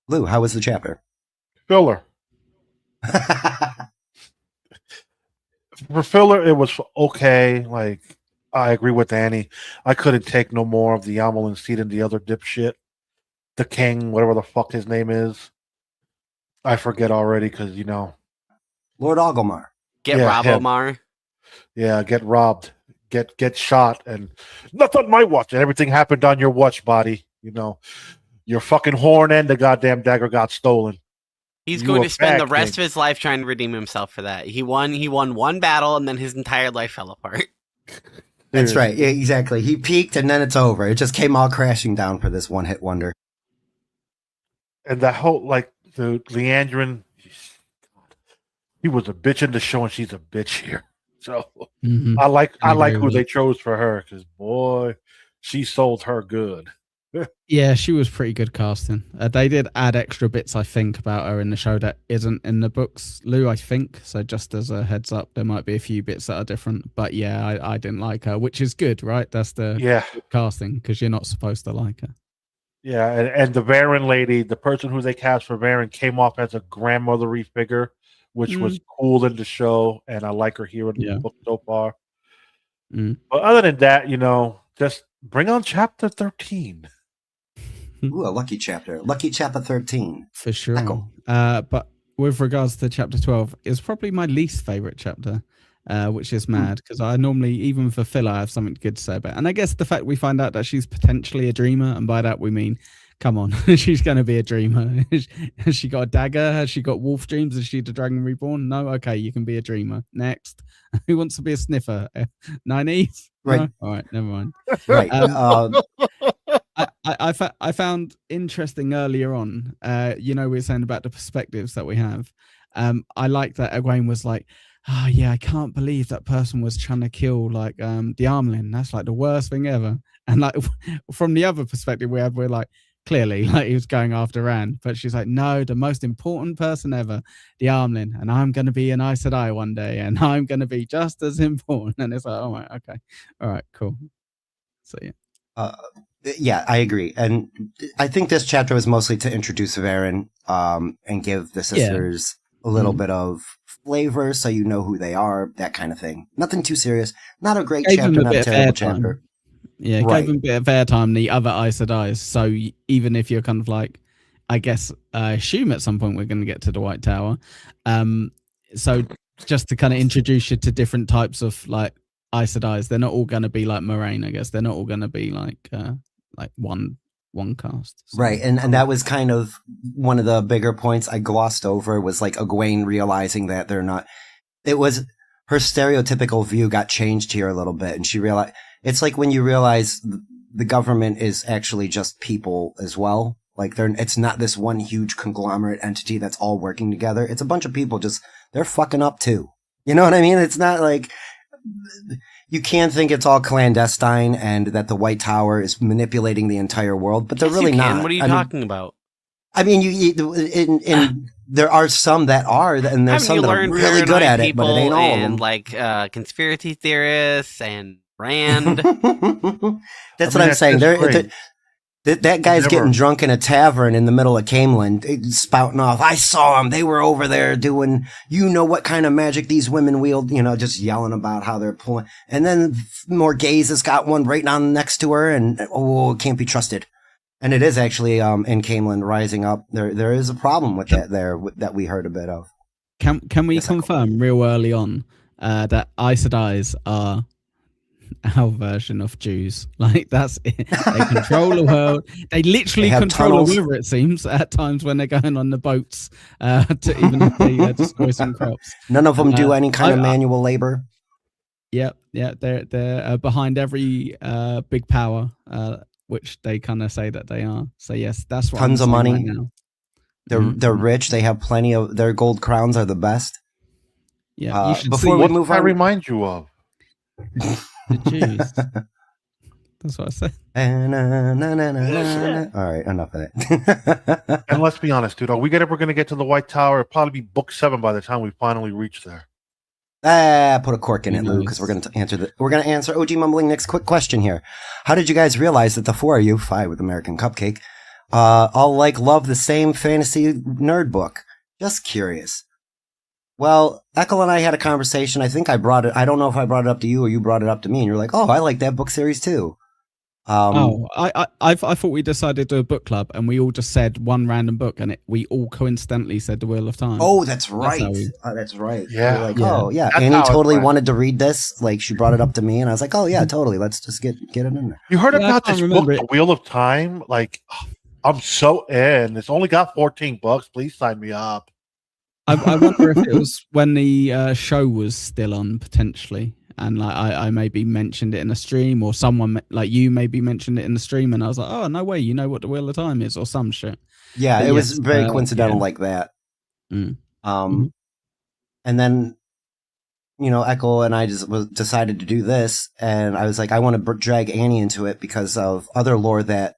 S2: Lou, how was the chapter?
S5: Filler. For filler, it was okay. Like, I agree with Annie. I couldn't take no more of the Yamal and Seed and the other dipshit. The king, whatever the fuck his name is. I forget already because,
S2: Lord Ogilmar.
S4: Get Robomar.
S5: Yeah, get robbed. Get shot. And not on my watch. And everything happened on your watch, body. Your fucking horn and the goddamn dagger got stolen.
S4: He's going to spend the rest of his life trying to redeem himself for that. He won one battle, and then his entire life fell apart.
S2: That's right. Yeah, exactly. He peaked, and then it's over. It just came all crashing down for this one-hit wonder.
S5: And that whole, the Leandrin, he was a bitch in the show, and she's a bitch here. So I like who they chose for her, because boy, she sold her good.
S3: Yeah, she was pretty good casting. They did add extra bits, I think, about her in the show that isn't in the books, Lou, I think. So just as a heads up, there might be a few bits that are different. But yeah, I didn't like her, which is good, right? That's the casting, because you're not supposed to like her.
S5: Yeah, and the Varen lady, the person who they cast for Varen, came off as a grandmothery figure which was cool in the show, and I like her here in the
S3: Yeah.
S5: book so far.
S3: Mm.
S5: But other than that, just bring on chapter 13.
S2: Ooh, a lucky chapter. Lucky chapter 13.
S3: For sure.
S2: Ekul.
S3: But with regards to chapter 12, it's probably my least favorite chapter, which is mad because I normally, even for filler, I have something good to say about it. And I guess the fact we find out that she's potentially a dreamer, and by that we mean, come on, she's going to be a dreamer. Has she got a dagger? Has she got wolf dreams? Is she the dragon reborn? No? Okay, you can be a dreamer. Next. Who wants to be a sniffer? 9E?
S2: Right.
S3: No? All right, never mind.
S2: Right.
S3: I found interesting earlier on, we were saying about the perspectives that we have. I like that Egwene was like, oh yeah, I can't believe that person was trying to kill like the Armlin. That's like the worst thing ever. And like from the other perspective we're like, clearly like he was going after Rand, but she's like, no, the most important person ever, the Armlin, and I'm going to be an Aes Sedai one day, and I'm going to be just as important. And it's like, oh my, okay, all right, cool. So yeah.
S2: Yeah, I agree. And I think this chapter was mostly to introduce Varen and give the sisters a little bit of flavor so you know who they are, that kind of thing. Nothing too serious. Not a great chapter, not a terrible chapter.
S3: Yeah, right. Gave them a bit of airtime, the other Aes Sedai. So even if you're kind of like, I guess, assume at some point we're going to get to the White Tower. So just to kind of introduce you to different types of like Aes Sedai, they're not all going to be like Moraine, I guess. They're not all going to be like one cast. So.
S2: Right, and that was kind of one of the bigger points I glossed over was like Egwene realizing that they're not. It was her stereotypical view got changed here a little bit, and she realized it's like when you realize the government is actually just people as well. Like it's not this one huge conglomerate entity that's all working together. It's a bunch of people they're fucking up too. You know what I mean? It's not like. You can think it's all clandestine and that the White Tower is manipulating the entire world, but they're really not.
S4: What are you talking about?
S2: I mean, there are some that are, and there's some that are really good at it, but it ain't all of them.
S4: Like conspiracy theorists and Rand.
S2: That's what I'm saying. That guy's getting drunk in a tavern in the middle of Camelin, spouting off, I saw them, they were over there doing, what kind of magic these women wield, just yelling about how they're pulling. And then Morgaze has got one right on next to her, and it can't be trusted. And it is actually in Camelin rising up. There is a problem with that there that we heard a bit of.
S3: Can we confirm real early on that Aes Sedai are our version of Jews? Like that's it. They control the world. They literally control the river, it seems, at times when they're going on the boats to even if they destroy some crops.
S2: None of them do any kind of manual labor.
S3: Yeah, they're behind every big power, which they kind of say that they are. So yes, that's what
S2: tons of money.
S3: Right now.
S2: They're rich. They have plenty of their gold crowns are the best.
S3: Yeah, you should
S5: before we move on, I remind you of.
S3: The Jews. That's what I said.
S2: All right, enough of that.
S5: And let's be honest, dude. Are we ever going to get to the White Tower? It'll probably be book 7 by the time we finally reach there.
S2: Put a cork in it, Lou, because we're going to answer OG Mumbling Nick's quick question here. How did you guys realize that the four of you, 5 with American Cupcake, all love the same fantasy nerd book? Just curious. Well, Ekul and I had a conversation. I think I brought it. I don't know if I brought it up to you or you brought it up to me, and you're like, "Oh, I like that book series too."
S3: I thought we decided to do a book club, and we all just said one random book, and we all coincidentally said The Wheel of Time.
S2: Oh, that's right. That's right.
S5: Yeah.
S2: Like, oh, yeah. Annie totally wanted to read this. Like, she brought it up to me, and I was like, "Oh, yeah, totally. Let's just get it in there."
S5: You heard about this book, The Wheel of Time? Like, I'm so in. It's only got $14. Please sign me up.
S3: I wonder if it was when the show was still on, potentially, and like I maybe mentioned it in a stream, or someone like you maybe mentioned it in the stream, and I was like, oh, no way, you know what The Wheel of Time is, or some shit.
S2: Yeah, but it was very coincidental like that.
S3: Mm.
S2: And then, Ekul and I just decided to do this, and I was like, I want to drag Annie into it because of other lore that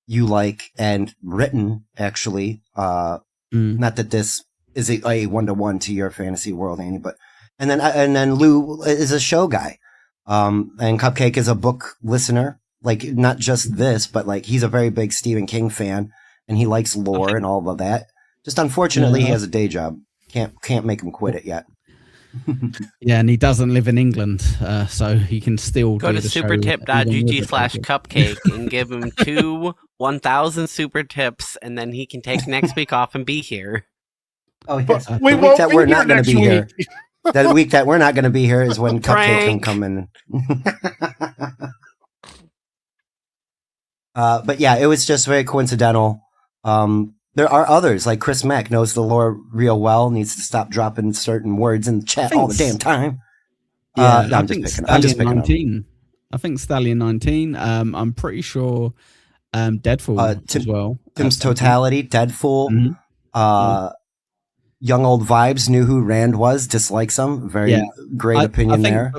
S2: you like and written, actually. Not that this is a 1-to-1 to your fantasy world, Annie, but and then Lou is a show guy, and Cupcake is a book listener, like not just this, but like he's a very big Stephen King fan, and he likes lore and all of that. Just unfortunately, he has a day job. Can't make him quit it yet.
S3: Yeah, and he doesn't live in England, so he can still
S4: Go
S3: do
S4: to
S3: the show even with a
S4: supertip.gg/cupcake and give him 1,000 super tips, and then he can take next week off and be here.
S2: Oh yes,
S5: But we
S2: the week
S5: won't
S2: that
S5: be
S2: we're
S5: here
S2: not going
S5: next
S2: to be here.
S5: week.
S2: That week that we're not going to be here is when Cupcake can
S4: Prank.
S2: come in. But yeah, it was just very coincidental. There are others, like Chris Mack knows the lore real well, needs to stop dropping certain words in the chat all the damn time.
S3: Yeah,
S2: No, I'm just picking on him.
S3: I think Stallion 19. I'm pretty sure Deadfall as well.
S2: Tim's Totality, Deadfall.
S3: Mhm.
S2: Young Old Vibes knew who Rand was, dislikes him. Very great opinion there.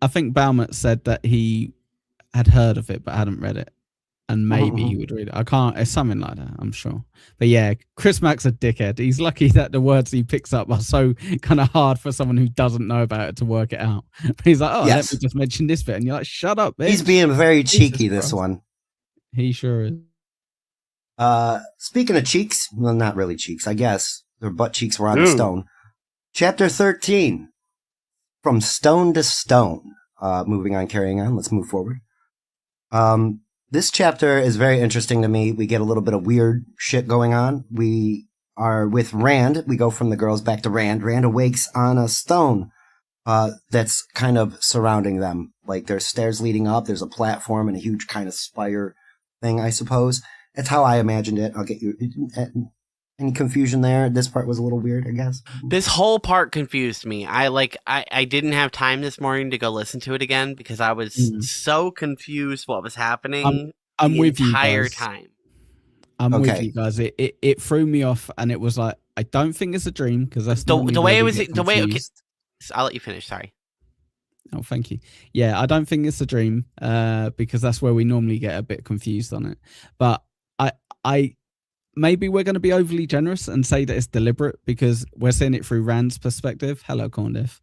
S3: I think Balmut said that he had heard of it but hadn't read it. And maybe he would read it. I can't. It's something like that, I'm sure. But yeah, Chris Mack's a dickhead. He's lucky that the words he picks up are so kind of hard for someone who doesn't know about it to work it out. But he's like, let me just mention this bit. And you're like, shut up, bitch.
S2: He's being very cheeky, this one.
S3: He sure is.
S2: Speaking of cheeks, well, not really cheeks, I guess. Their butt cheeks were on the stone. Chapter 13. From Stone to Stone. Moving on, carrying on. Let's move forward. This chapter is very interesting to me. We get a little bit of weird shit going on. We are with Rand. We go from the girls back to Rand. Rand awakes on a stone that's kind of surrounding them. Like there's stairs leading up. There's a platform and a huge kind of spire thing, I suppose. That's how I imagined it. I'll get you... Any confusion there? This part was a little weird, I guess.
S4: This whole part confused me. I didn't have time this morning to go listen to it again because I was so confused what was happening
S3: I'm with you
S4: entire
S3: guys.
S4: time.
S3: I'm with you guys. It threw me off, and it was like, I don't think it's a dream because that's
S4: the way it was.
S3: the way. Okay,
S4: I'll let you finish. Sorry.
S3: Oh, thank you. Yeah, I don't think it's a dream because that's where we normally get a bit confused on it. But I maybe we're going to be overly generous and say that it's deliberate because we're seeing it through Rand's perspective. Hello, Corndiff.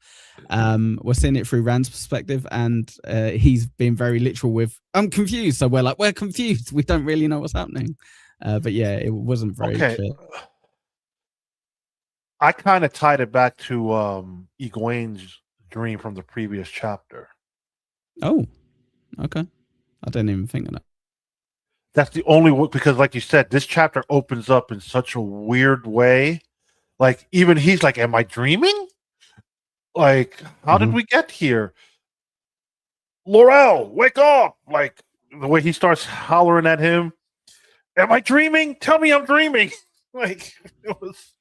S3: We're seeing it through Rand's perspective, and he's being very literal with, I'm confused. So we're like, we're confused. We don't really know what's happening. But yeah, it wasn't very clear.
S5: I kind of tied it back to Egwene's dream from the previous chapter.
S3: Oh, okay. I didn't even think of that.
S5: That's the only way, because like you said, this chapter opens up in such a weird way. Like, even he's like, am I dreaming? Like, how did we get here? Laurel, wake up! Like, the way he starts hollering at him. Am I dreaming? Tell me I'm dreaming. Like, it was...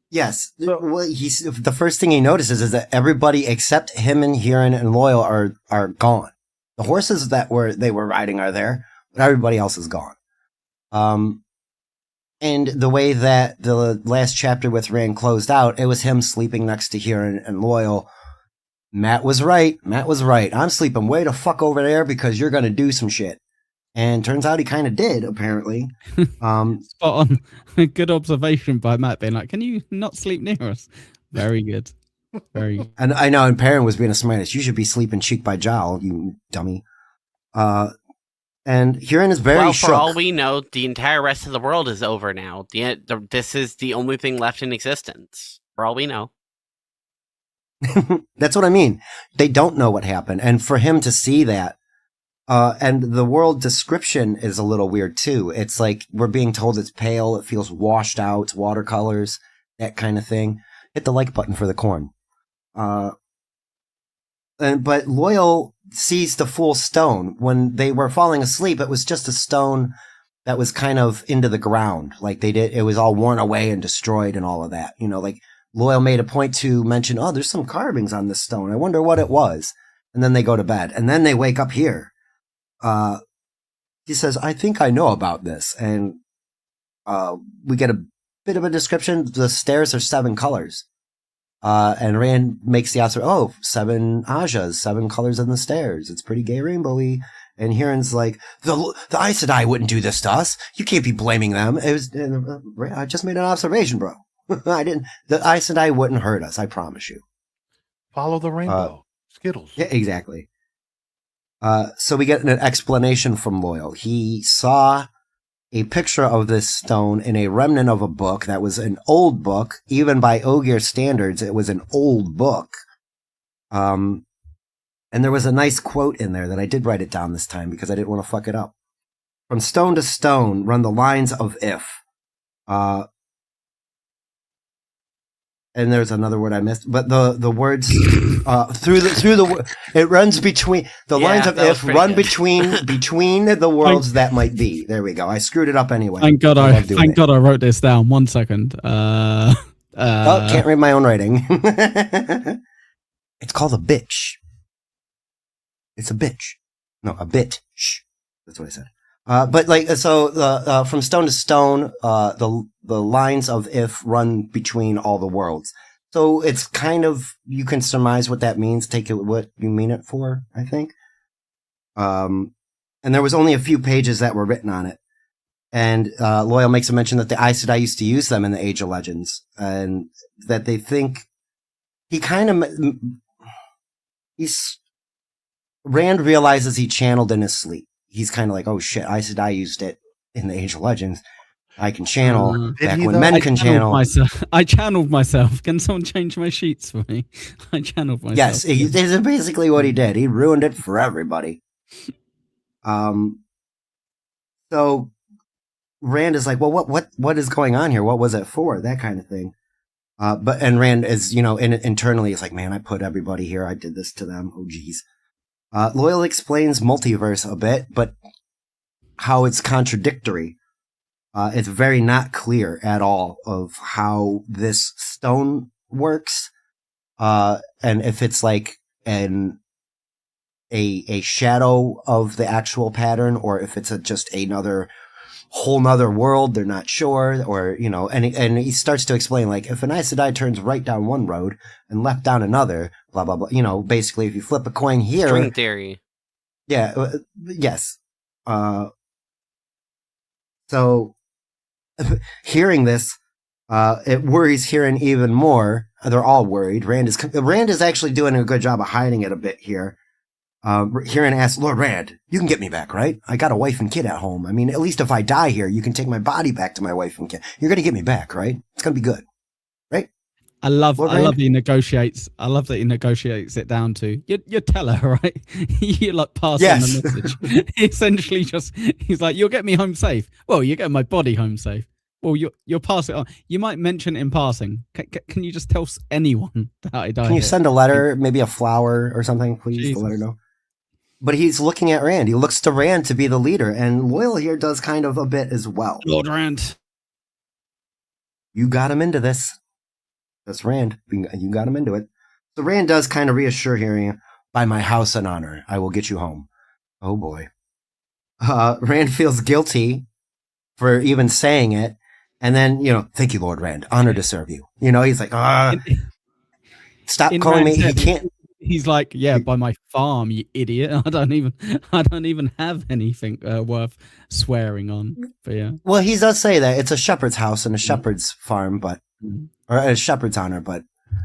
S2: Yes. Well, the first thing he notices is that everybody except him and Huron and Loyal are gone. The horses that they were riding are there, but everybody else is gone. And the way that the last chapter with Rand closed out, it was him sleeping next to Huron and Loyal. Matt was right. I'm sleeping way the fuck over there because you're going to do some shit. And turns out he kind of did, apparently.
S3: Spot on. Good observation by Matt being like, can you not sleep near us? Very good. Very good.
S2: And I know, and Perrin was being a smartass. You should be sleeping cheek by jowl, you dummy. And Huron is very shook.
S4: For all we know, the entire rest of the world is over now. This is the only thing left in existence. For all we know.
S2: That's what I mean. They don't know what happened. And for him to see that, and the world description is a little weird too. It's like we're being told it's pale, it feels washed out, watercolors, that kind of thing. Hit the like button for the corn. But Loyal sees the full stone. When they were falling asleep, it was just a stone that was kind of into the ground. Like it was all worn away and destroyed and all of that. You know, like Loyal made a point to mention, oh, there's some carvings on this stone. I wonder what it was. And then they go to bed. And then they wake up here. He says, I think I know about this. And we get a bit of a description. The stairs are 7 colors. And Rand makes the observation, 7 Ajas, 7 colors in the stairs. It's pretty gay rainbowy. And Huron's like, the Aes Sedai wouldn't do this to us. You can't be blaming them. I just made an observation, bro. I didn't. The Aes Sedai wouldn't hurt us. I promise you.
S5: Follow the rainbow. Skittles.
S2: Yeah, exactly. So we get an explanation from Loyal. He saw a picture of this stone in a remnant of a book that was an old book. Even by Ogier standards, it was an old book. And there was a nice quote in there that I did write it down this time because I didn't want to fuck it up. From stone to stone run the lines of if. And there's another word I missed, but the words it runs between the lines of if run
S4: good.
S2: between the worlds that might be. There we go. I screwed it up anyway.
S3: Thank God
S2: love
S3: I wrote this down. 1 second.
S2: Can't read my own writing. It's called a bitch. It's a bitch. No, a bit. Shh. That's what I said. But like, so, from stone to stone, the lines of if run between all the worlds. So it's kind of, you can surmise what that means. Take it what you mean it for, I think. And there was only a few pages that were written on it. And, Loyal makes a mention that the Aes Sedai used to use them in the Age of Legends, and that they think Rand realizes he channeled in his sleep. He's kind of like, oh shit, Aes Sedai used it in the Age of Legends. I can channel back when men can channel.
S3: I channeled myself. Can someone change my sheets for me? I channeled myself.
S2: Yes, this is basically what he did. He ruined it for everybody. So Rand is like, well, what is going on here? What was it for? That kind of thing. And Rand is, internally is like, man, I put everybody here. I did this to them. Oh, geez. Loyal explains multiverse a bit, but how it's contradictory. It's very not clear at all of how this stone works. And if it's like a shadow of the actual pattern, or if it's just another whole nother world, they're not sure, or, and he starts to explain, like, if an Aes Sedai turns right down one road and left down another, blah, blah, blah, basically if you flip a coin here.
S4: String theory.
S2: Yeah, yes. So, hearing this, it worries Huron even more. They're all worried. Rand is actually doing a good job of hiding it a bit here. Huron asks, Lord Rand, you can get me back, right? I got a wife and kid at home. I mean, at least if I die here, you can take my body back to my wife and kid. You're going to get me back, right? It's going to be good, right?
S3: I love that he negotiates. I love that he negotiates it down to you tell her, right? You like pass on the message. Essentially, he's like, you'll get me home safe. Well, you get my body home safe. Well, you'll pass it on. You might mention it in passing. Can you just tell anyone that I died?
S2: Can you send a letter, maybe a flower or something, please, to let her know? But he's looking at Rand. He looks to Rand to be the leader, and Loyal here does kind of a bit as well.
S3: Lord Rand,
S2: you got him into this. That's Rand. You got him into it. So Rand does kind of reassure here, by my house and honor, I will get you home. Oh boy. Rand feels guilty for even saying it. And then, thank you, Lord Rand. Honored to serve you. He's like, stop calling me. He can't.
S3: He's like, yeah, by my farm, you idiot. I don't even have anything worth swearing on. But yeah.
S2: Well, he does say that it's a shepherd's house and a shepherd's farm, or a shepherd's honor, but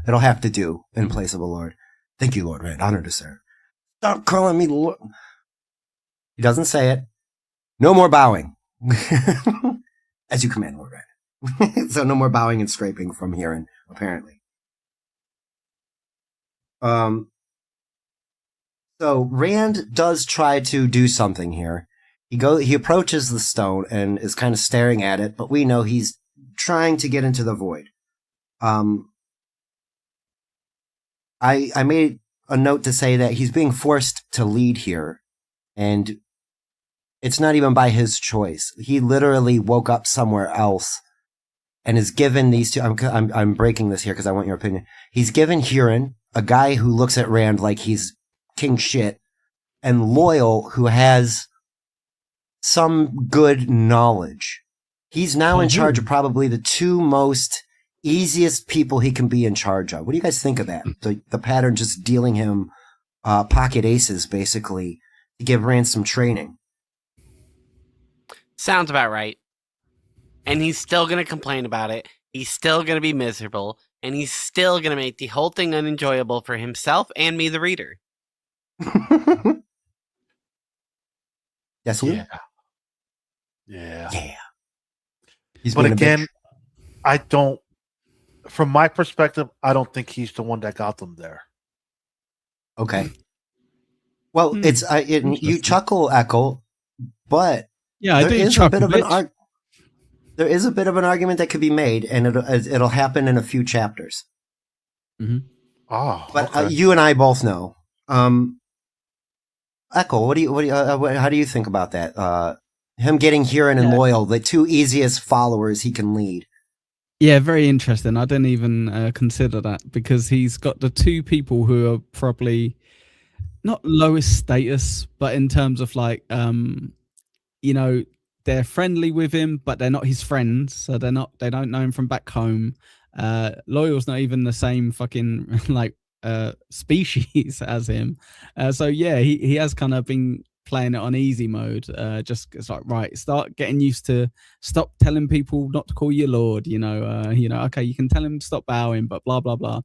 S2: it'll have to do in place of a lord. Thank you, Lord Rand. Honored to serve. Stop calling me Lord. He doesn't say it. No more bowing. As you command, Lord Rand. So no more bowing and scraping from here, apparently. So Rand does try to do something here. He approaches the stone and is kind of staring at it, but we know he's trying to get into the void. I made a note to say that he's being forced to lead here, and it's not even by his choice. He literally woke up somewhere else and is given these two. I'm breaking this here because I want your opinion. He's given Huron, a guy who looks at Rand like he's king shit, and Loyal, who has some good knowledge. He's now in charge of probably the two most easiest people he can be in charge of. What do you guys think of that? The pattern just dealing him pocket aces, basically, to give Rand some training.
S4: Sounds about right. And he's still going to complain about it. He's still going to be miserable. And he's still going to make the whole thing unenjoyable for himself and me, the reader.
S2: Yes, Lou?
S5: Yeah. Yeah.
S2: Yeah. He's
S5: But
S2: being a bitch.
S5: again, I don't. From my perspective, I don't think he's the one that got them there.
S2: Okay. Well,
S3: Hmm.
S2: it's you
S3: Interesting.
S2: chuckle, Ekul, but
S3: Yeah, I
S2: there
S3: do
S2: is a
S3: chuckle,
S2: bit of an
S3: bitch.
S2: there is a bit of an argument that could be made, and it'll happen in a few chapters.
S5: Oh,
S2: But
S5: okay.
S2: you and I both know. Ekul, how do you think about that? Him getting Huron and
S3: Yeah.
S2: Loyal, the two easiest followers he can lead.
S3: Yeah, very interesting. I didn't even consider that because he's got the two people who are probably not lowest status, but in terms of like, you know, they're friendly with him, but they're not his friends, so they don't know him from back home. Loyal's not even the same fucking like species as him. So yeah, he has kind of been playing it on easy mode. Just it's like, right, start getting used to stop telling people not to call you Lord, okay, you can tell him to stop bowing, but blah blah blah.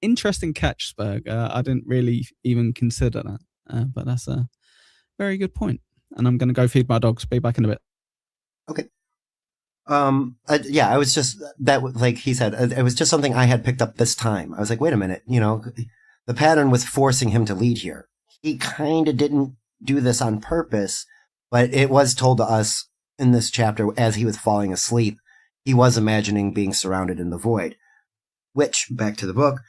S3: Interesting catch, Sperg. I didn't really even consider that. But that's a very good point. And I'm gonna go feed my dogs. Be back in a bit.
S2: Okay. I was just like he said, it was just something I had picked up this time. I was like, wait a minute, the pattern was forcing him to lead here. He kind of didn't do this on purpose, but it was told to us in this chapter as he was falling asleep. He was imagining being surrounded in the void, which, back to the book,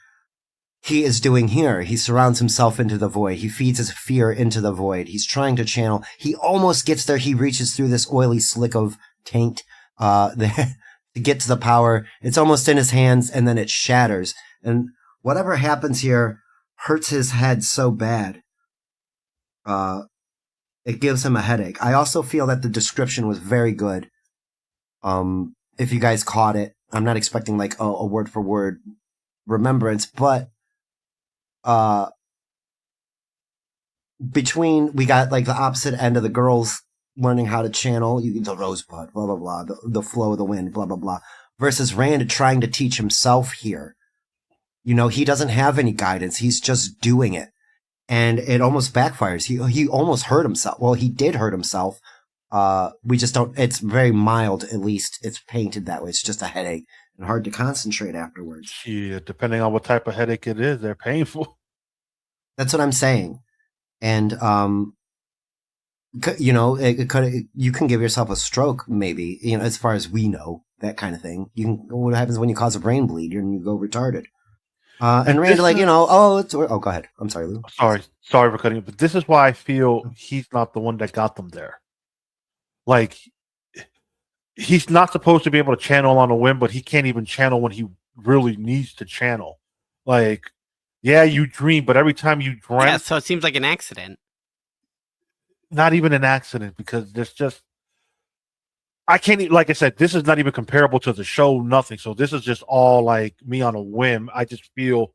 S2: he is doing here. He surrounds himself into the void. He feeds his fear into the void. He's trying to channel. He almost gets there. He reaches through this oily slick of taint to get to the power. It's almost in his hands, and then it shatters. And whatever happens here hurts his head so bad. It gives him a headache. I also feel that the description was very good. If you guys caught it, I'm not expecting like a word for word remembrance, but we got like the opposite end of the girls learning how to channel the rosebud, blah, blah, blah, the flow of the wind, blah, blah, blah, versus Rand trying to teach himself here. He doesn't have any guidance. He's just doing it. And it almost backfires. He almost hurt himself. Well, he did hurt himself. We just don't, it's very mild, at least. It's painted that way. It's just a headache and hard to concentrate afterwards.
S5: Yeah, depending on what type of headache it is, they're painful.
S2: That's what I'm saying. And, you can give yourself a stroke, maybe, as far as we know, that kind of thing. What happens when you cause a brain bleed and you go retarded? And Rand, go ahead. I'm sorry, Lou.
S5: Sorry for cutting you, but this is why I feel he's not the one that got them there. Like, he's not supposed to be able to channel on a whim, but he can't even channel when he really needs to channel. Like, yeah, you dream, but every time you dream,
S4: Yeah, so it seems like an accident.
S5: Not even an accident, because there's just, I can't, like I said, this is not even comparable to the show, nothing. So this is just all like me on a whim. I just feel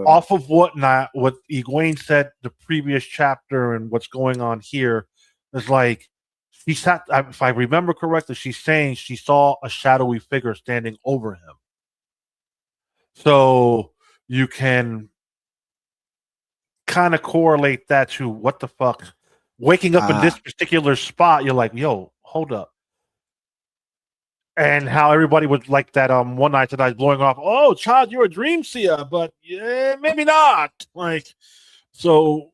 S5: off of what Egwene said the previous chapter and what's going on here is like, she sat, if I remember correctly, she's saying she saw a shadowy figure standing over him. So you can kind of correlate that to what the fuck, waking up in this particular spot, you're like, yo, hold up. And how everybody was like that one night that I was blowing off, oh, child, you're a dream seer, but yeah, maybe not. Like, so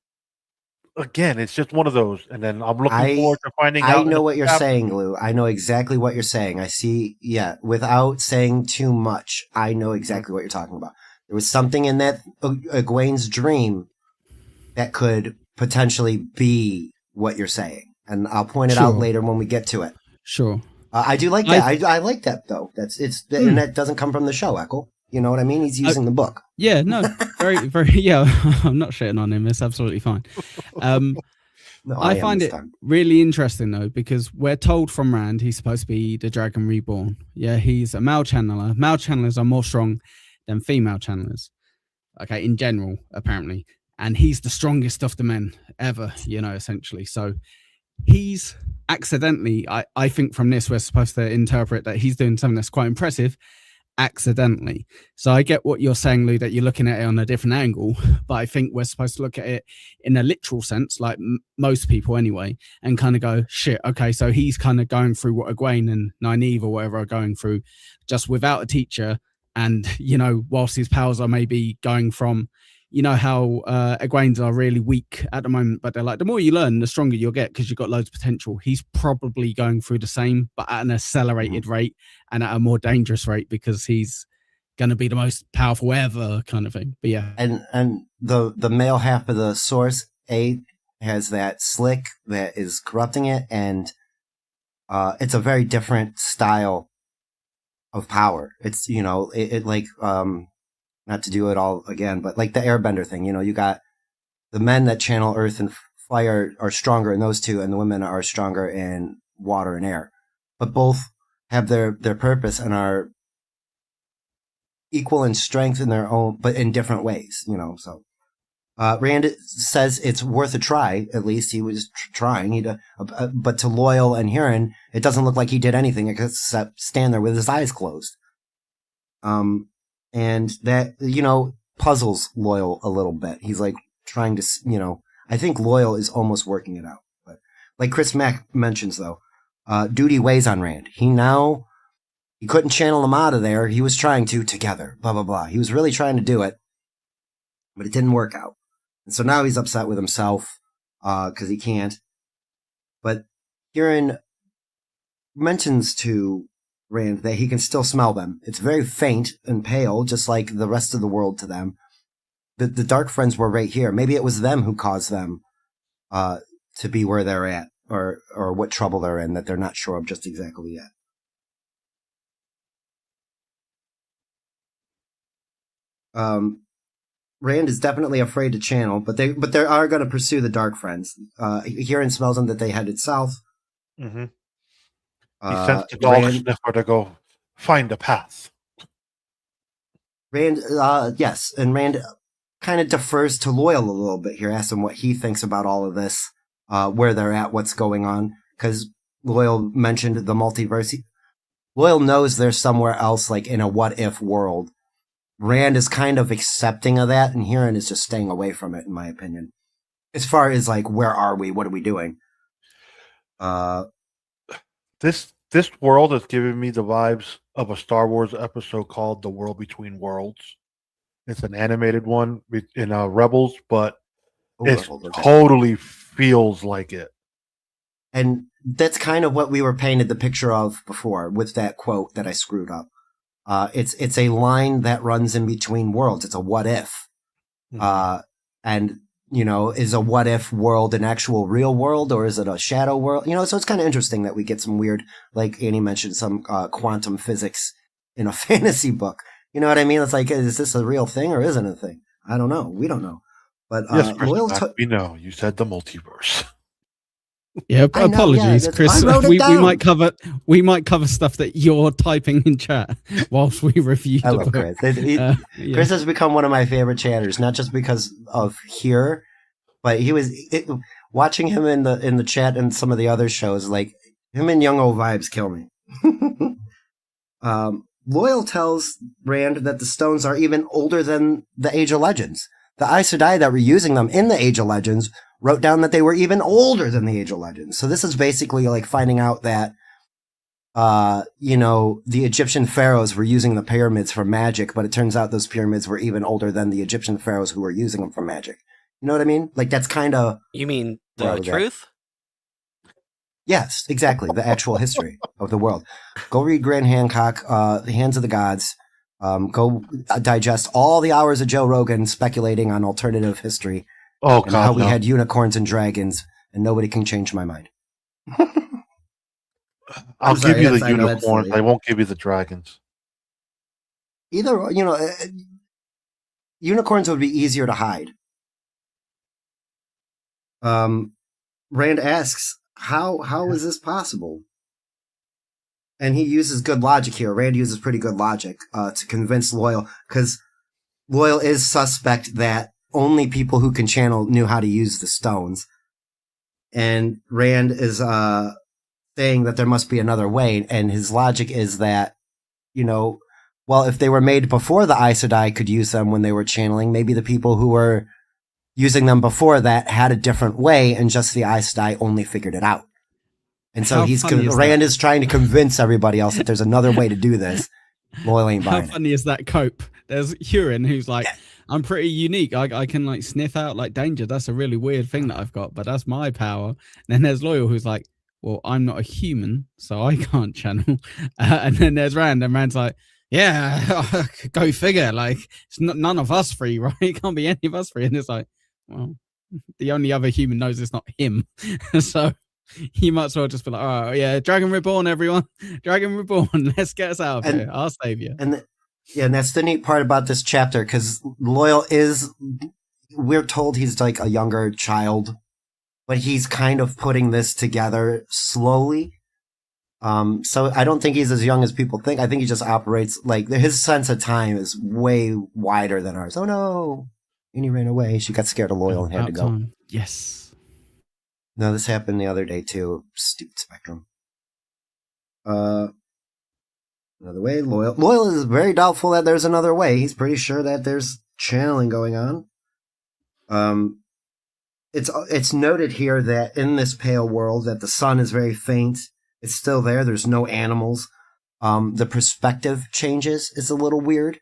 S5: again, it's just one of those. And then I'm looking forward to finding out.
S2: I know what you're saying, Lou. I know exactly what you're saying. I see, without saying too much, I know exactly what you're talking about. There was something in that Egwene's dream that could potentially be what you're saying. And I'll point it out later when we get to it.
S3: Sure.
S2: I do like that. I like that though. And that doesn't come from the show, Ekul. You know what I mean? He's using the book.
S3: Yeah, no, very, very. Yeah, I'm not shitting on him. It's absolutely fine. I find it really interesting though, because we're told from Rand he's supposed to be the Dragon Reborn. Yeah, he's a male channeler. Male channelers are more strong than female channelers. Okay, in general, apparently, and he's the strongest of the men ever. Essentially. So he's accidentally, I think from this, we're supposed to interpret that he's doing something that's quite impressive. accidentally. So I get what you're saying, Lou, that you're looking at it on a different angle, but I think we're supposed to look at it in a literal sense, like most people anyway, and kind of go, shit, okay, so he's kind of going through what Egwene and Nynaeve or whatever are going through just without a teacher. And, you know, whilst his powers are maybe going from, you know how Egwene's are really weak at the moment, but they're like, the more you learn, the stronger you'll get because you've got loads of potential. He's probably going through the same, but at an accelerated rate and at a more dangerous rate because he's going to be the most powerful ever kind of thing. But yeah.
S2: And the male half of the source, A, has that slick that is corrupting it, and it's a very different style of power. It's, you know, it like, not to do it all again, but like the airbender thing, you know, you got the men that channel earth and fire are stronger in those two, and the women are stronger in water and air. But both have their purpose and are equal in strength in their own, but in different ways, you know, so. Rand says it's worth a try. At least he was trying. But to Loyal and Huron, it doesn't look like he did anything except stand there with his eyes closed. And that, you know, puzzles Loyal a little bit. He's like trying to, you know, I think Loyal is almost working it out. But like Chris Mack mentions, though, duty weighs on Rand. He couldn't channel him out of there. He was trying to together, blah, blah, blah. He was really trying to do it, but it didn't work out. And so now he's upset with himself because he can't. But Huron mentions to Rand that he can still smell them. It's very faint and pale, just like the rest of the world to them. The Dark Friends were right here. Maybe it was them who caused them to be where they're at, or what trouble they're in that they're not sure of just exactly yet. Rand is definitely afraid to channel, but they are going to pursue the Dark Friends. Huron smells them that they headed south.
S5: Mm-hmm. He sends the dog sniffer to go find a path.
S2: Rand, yes, and Rand kind of defers to Loyal a little bit here, asks him what he thinks about all of this, where they're at, what's going on, because Loyal mentioned the multiverse. Loyal knows there's somewhere else, like in a what-if world. Rand is kind of accepting of that, and Huron is just staying away from it, in my opinion. As far as, like, where are we? What are we doing?
S5: This world is giving me the vibes of a Star Wars episode called The World Between Worlds. It's an animated one in Rebels, but it totally feels like it.
S2: And that's kind of what we were painted the picture of before with that quote that I screwed up. It's a line that runs in between worlds. It's a what if. Mm-hmm. And, you know, is a what if world an actual real world, or is it a shadow world? You know, so it's kind of interesting that we get some weird, like Annie mentioned, some quantum physics in a fantasy book. You know what I mean? It's like, is this a real thing or isn't it a thing? I don't know. We don't know. But
S5: yes, Chris, we know. You said the multiverse.
S3: Yeah, apologies, Chris. We might cover stuff that you're typing in chat whilst we review the book.
S2: Chris. Chris has become one of my favorite chatters, not just because of here, but watching him in the chat and some of the other shows. Like him and Young O Vibes kill me. Loyal tells Rand that the stones are even older than the Age of Legends. The Aes Sedai that were using them in the Age of Legends wrote down that they were even older than the Age of Legends. So this is basically like finding out that, you know, the Egyptian pharaohs were using the pyramids for magic, but it turns out those pyramids were even older than the Egyptian pharaohs who were using them for magic. You know what I mean? Like that's kind of...
S4: You mean the truth?
S2: Yes, exactly. The actual history of the world. Go read Grant Hancock, The Hands of the Gods. Go digest all the hours of Joe Rogan speculating on alternative history.
S5: Oh,
S2: God, how we had unicorns and dragons, and nobody can change my mind.
S5: I'll give you the unicorns. I won't give you the dragons.
S2: Either, you know, unicorns would be easier to hide. Rand asks, how is this possible? And he uses good logic here. Rand uses pretty good logic to convince Loyal, because Loyal is suspect that only people who can channel knew how to use the stones. And Rand is saying that there must be another way, and his logic is that, you know, well, if they were made before the Aes Sedai could use them when they were channeling, maybe the people who were using them before that had a different way, and just the Aes Sedai only figured it out. And so Rand is trying to convince everybody else that there's another way to do this. Loyal ain't buying it.
S3: How funny is that cope? There's Hurin who's like, I'm pretty unique. I can like sniff out like danger. That's a really weird thing that I've got, but that's my power. And then there's Loyal who's like, well, I'm not a human, so I can't channel. And then there's Rand, and Rand's like, yeah, go figure. Like, it's not none of us free, right? It can't be any of us free. And it's like, well, the only other human knows it's not him. So you might as well just be like, oh, yeah, Dragon Reborn, everyone. Dragon Reborn. Let's get us out of here. I'll save you.
S2: And that's the neat part about this chapter, because Loyal we're told he's like a younger child, but he's kind of putting this together slowly. So I don't think he's as young as people think. I think he just operates like his sense of time is way wider than ours. Oh no. And he ran away. She got scared of Loyal and had to go.
S3: Yes.
S2: No, this happened the other day too. Stupid Spectrum. Another way. Loyal is very doubtful that there's another way. He's pretty sure that there's channeling going on. It's noted here that in this pale world that the sun is very faint. It's still there. There's no animals. The perspective changes. It's a little weird.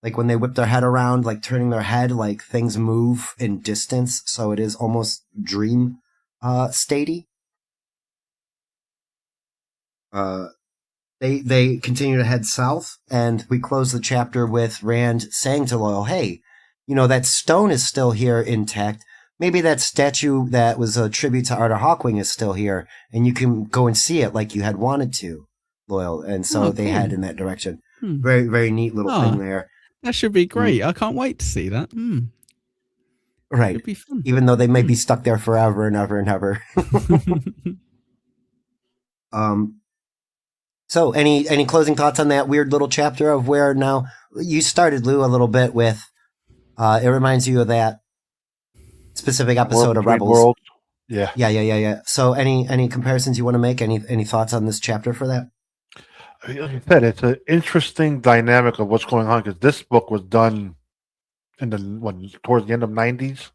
S2: Like when they whip their head around, like turning their head, like things move in distance. So it is almost dream statey. They continue to head south, and we close the chapter with Rand saying to Loyal, hey, that stone is still here intact. Maybe that statue that was a tribute to Arthur Hawkwing is still here, and you can go and see it like you had wanted to, Loyal. And so they head in that direction. Very, very neat little thing there.
S3: That should be great. I can't wait to see that.
S2: Right.
S3: It'd be fun.
S2: Even though they may be stuck there forever and ever and ever. So any closing thoughts on that weird little chapter of where now you started, Lou, a little bit with, it reminds you of that specific episode of Rebels.
S5: World. Yeah.
S2: Yeah. So any comparisons you want to make? Any thoughts on this chapter for that?
S5: Like I said, it's an interesting dynamic of what's going on, because this book was done towards the end of '90s,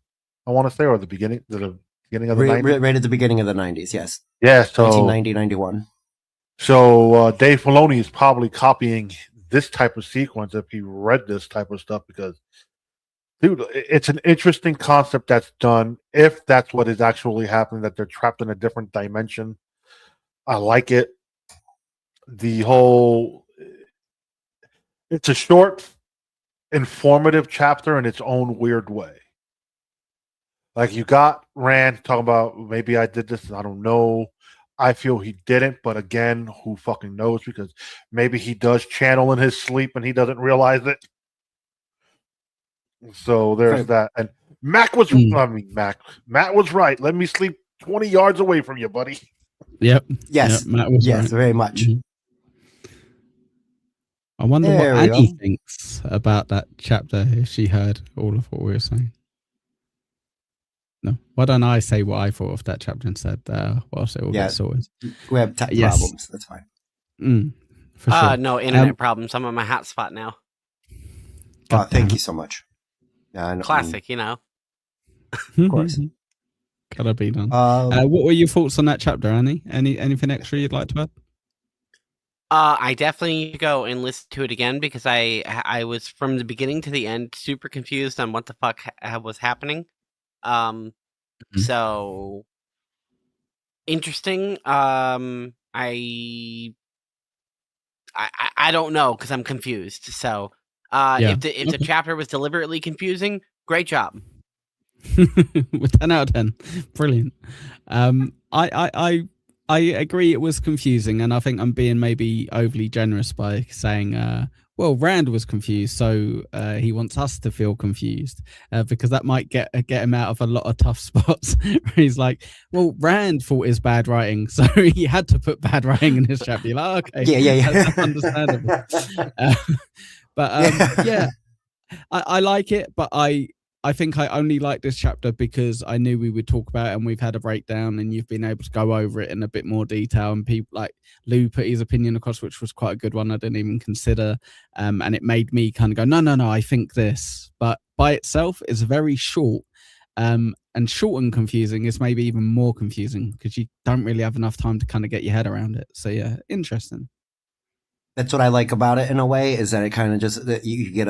S5: I want to say, or the beginning of the '90s.
S2: Right at the beginning of the '90s, yes.
S5: Yeah, so
S2: 1990, 91.
S5: So Dave Filoni is probably copying this type of sequence if he read this type of stuff, because, dude, it's an interesting concept that's done, if that's what is actually happening, that they're trapped in a different dimension. I like it. It's a short, informative chapter in its own weird way. Like, you got Rand talking about, maybe I did this, I don't know. I feel he didn't, but again, who fucking knows? Because maybe he does channel in his sleep and he doesn't realize it. So there's that. And Matt was right. Let me sleep 20 yards away from you, buddy.
S3: Yep.
S2: Yes.
S3: Yep, Matt was right.
S2: Very much.
S3: Mm-hmm. I wonder what Annie thinks about that chapter, if she heard all of what we were saying. No. Why don't I say what I thought of that chapter instead? Whilst it all gets sorted.
S2: We have tech problems. That's fine.
S3: For sure.
S4: No internet problems. I'm on my hotspot now.
S2: Thank you so much.
S4: Classic,
S2: Of course.
S3: Gotta be done. What were your thoughts on that chapter, Annie? Anything extra you'd like to add?
S4: I definitely need to go and listen to it again, because I was from the beginning to the end super confused on what the fuck was happening. So interesting. I don't know, because I'm confused. So if the chapter was deliberately confusing, great job.
S3: With 10 out of 10, brilliant. I agree it was confusing, and I think I'm being maybe overly generous by saying, well, Rand was confused, so he wants us to feel confused, because that might get him out of a lot of tough spots. He's like, well, Rand thought is bad writing, so he had to put bad writing in his chapter. You're like, okay,
S2: yeah.
S3: that's understandable. But yeah, I like it, but I I think I only liked this chapter because I knew we would talk about it, and we've had a breakdown, and you've been able to go over it in a bit more detail. And people like Lou put his opinion across, which was quite a good one. I didn't even consider, and it made me kind of go, no, I think this. But by itself, it's very short, and short and confusing is maybe even more confusing because you don't really have enough time to kind of get your head around it. So yeah, interesting.
S2: That's what I like about it in a way, is that it kind of just, that you get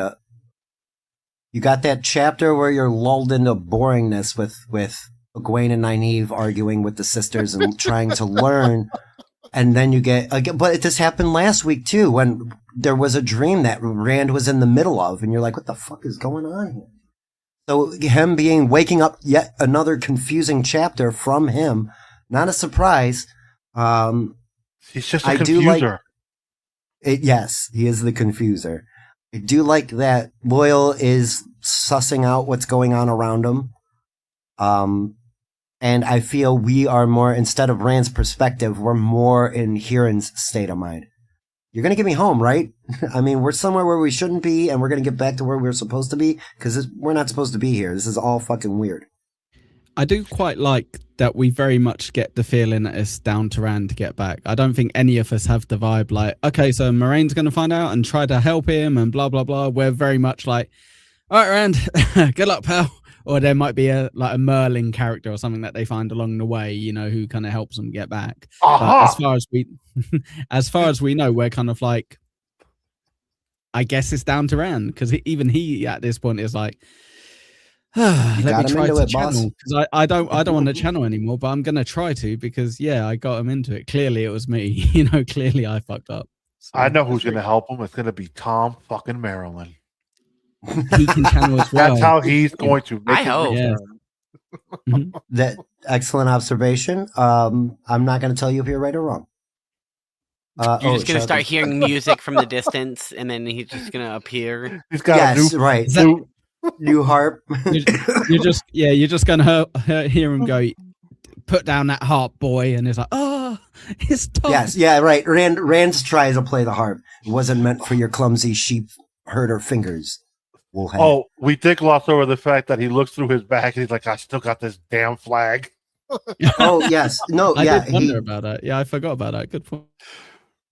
S2: you got that chapter where you're lulled into boringness with Egwene and Nynaeve arguing with the sisters and trying to learn. And then you get, but this happened last week too, when there was a dream that Rand was in the middle of, and you're like, what the fuck is going on here? So him waking up yet another confusing chapter from him, not a surprise.
S5: He's just a confuser.
S2: Yes, he is the confuser. I do like that Loyal is sussing out what's going on around him. And I feel we are more, instead of Rand's perspective, we're more in Huron's state of mind. You're going to get me home, right? I mean, we're somewhere where we shouldn't be, and we're going to get back to where we're supposed to be, because we're not supposed to be here. This is all fucking weird.
S3: I do quite like that we very much get the feeling that it's down to Rand to get back. I don't think any of us have the vibe like, okay, so Moraine's going to find out and try to help him and blah, blah, blah. We're very much like, all right, Rand, good luck, pal. Or there might be a Merlin character or something that they find along the way, you know, who kind of helps them get back. But as far as we know, we're kind of like, I guess it's down to Rand, because even he at this point is like, let me try to channel, because I don't want to channel anymore, but I'm gonna try to, because I got him into it. Clearly it was me, you know. Clearly I fucked up. So,
S5: I know who's gonna help him. It's gonna be Tom fucking Maryland.
S3: He can channel as well.
S5: That's how he's going to make
S4: I hope.
S2: That excellent observation. I'm not going to tell you if you're right or wrong.
S4: You're just going to start hearing music from the distance, and then he's just going to appear.
S5: He's got
S2: new harp.
S3: You're just going to hear him go, put down that harp, boy, and it's like, oh, it's Tom.
S2: Yes, yeah, right. Rand tries to play the harp. It wasn't meant for your clumsy sheep herder fingers.
S5: Oh, we did gloss over the fact that he looks through his back and he's like, I still got this damn flag.
S2: Oh, yes. No,
S3: I did wonder about that. Yeah, I forgot about that. Good point.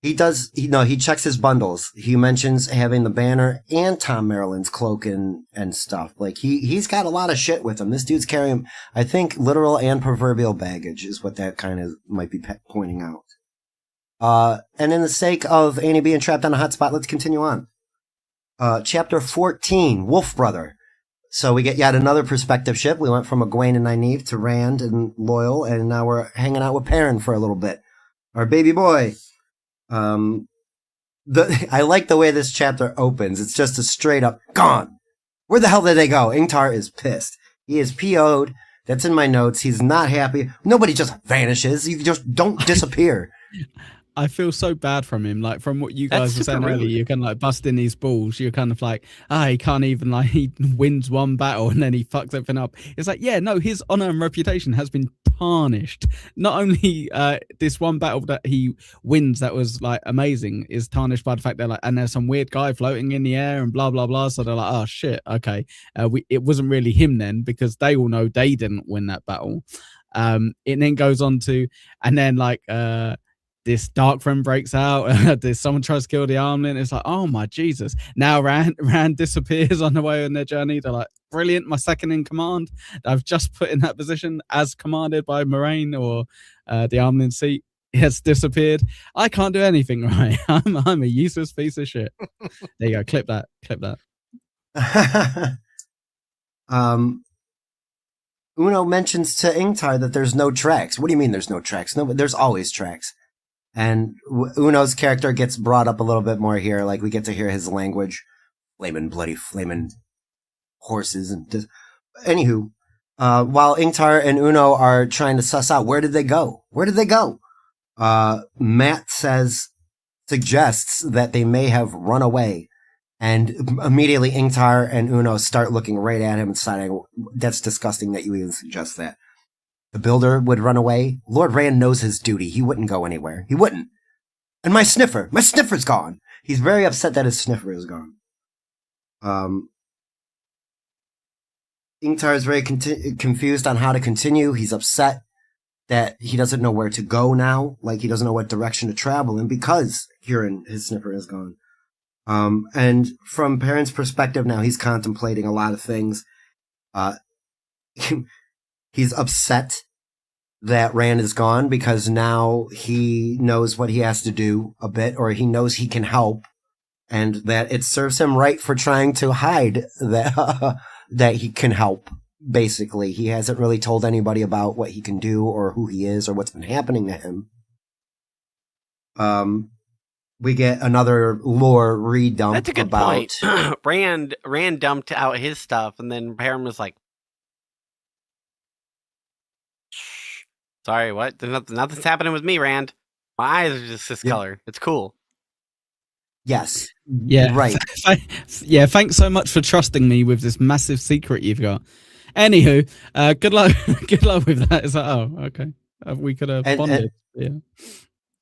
S2: He does. He checks his bundles. He mentions having the banner and Tom Maryland's cloak and stuff. Like he's got a lot of shit with him. This dude's carrying, I think, literal and proverbial baggage is what that kind of might be pointing out. And in the sake of Annie being trapped on a hot spot, let's continue on. Chapter 14, Wolf Brother. So we get yet another perspective shift. We went from Egwene and Nynaeve to Rand and Loyal, and now we're hanging out with Perrin for a little bit. Our baby boy. I like the way this chapter opens. It's just a straight up gone. Where the hell did they go? Ingtar is pissed. He is PO'd. That's in my notes. He's not happy. Nobody just vanishes. You just don't disappear.
S3: I feel so bad from him. Like, from what you guys were saying earlier, you're kind of like busting these balls. You're kind of like, he can't even, like, he wins one battle and then he fucks everything up. It's like, yeah, no, his honor and reputation has been tarnished. Not only this one battle that he wins that was, like, amazing is tarnished by the fact they're like, and there's some weird guy floating in the air and blah, blah, blah. So they're like, oh, shit, okay. It wasn't really him then, because they all know they didn't win that battle. It then goes on to, and then, like, this dark friend breaks out. Someone tries to kill the armlet. It's like, oh my Jesus. Now Rand disappears on the way on their journey. They're like, brilliant, my second in command I've just put in that position as commanded by Moraine or the armlet seat has disappeared. I can't do anything right. I'm a useless piece of shit. There you go. Clip that.
S2: Uno mentions to Ingtar that there's no tracks. What do you mean there's no tracks? No, there's always tracks. And Uno's character gets brought up a little bit more here. Like, we get to hear his language. Flamin' bloody flamin' horses. And anywho, while Ingtar and Uno are trying to suss out, where did they go? Matt suggests that they may have run away. And immediately Ingtar and Uno start looking right at him and deciding, that's disgusting that you even suggest that. The builder would run away. Lord Rand knows his duty. He wouldn't go anywhere. He wouldn't. And my sniffer's gone. He's very upset that his sniffer is gone. Ingtar is very confused on how to continue. He's upset that he doesn't know where to go now. Like, he doesn't know what direction to travel in because Huron, his sniffer, is gone. And from Perrin's perspective now, he's contemplating a lot of things. He's upset that Rand is gone because now he knows what he has to do a bit, or he knows he can help, and that it serves him right for trying to hide that, that he can help. Basically, he hasn't really told anybody about what he can do or who he is or what's been happening to him. We get another lore redump.
S4: That's a good
S2: about
S4: point. Rand dumped out his stuff, and then Perrin was like, "Shh, sorry, what? Nothing's happening with me, Rand. My eyes are just this color. It's cool."
S2: Yes.
S3: Yeah.
S2: Right.
S3: Yeah. Thanks so much for trusting me with this massive secret you've got. Anywho, good luck. Good luck with that. Is that? Oh, okay. We could have bonded. Yeah.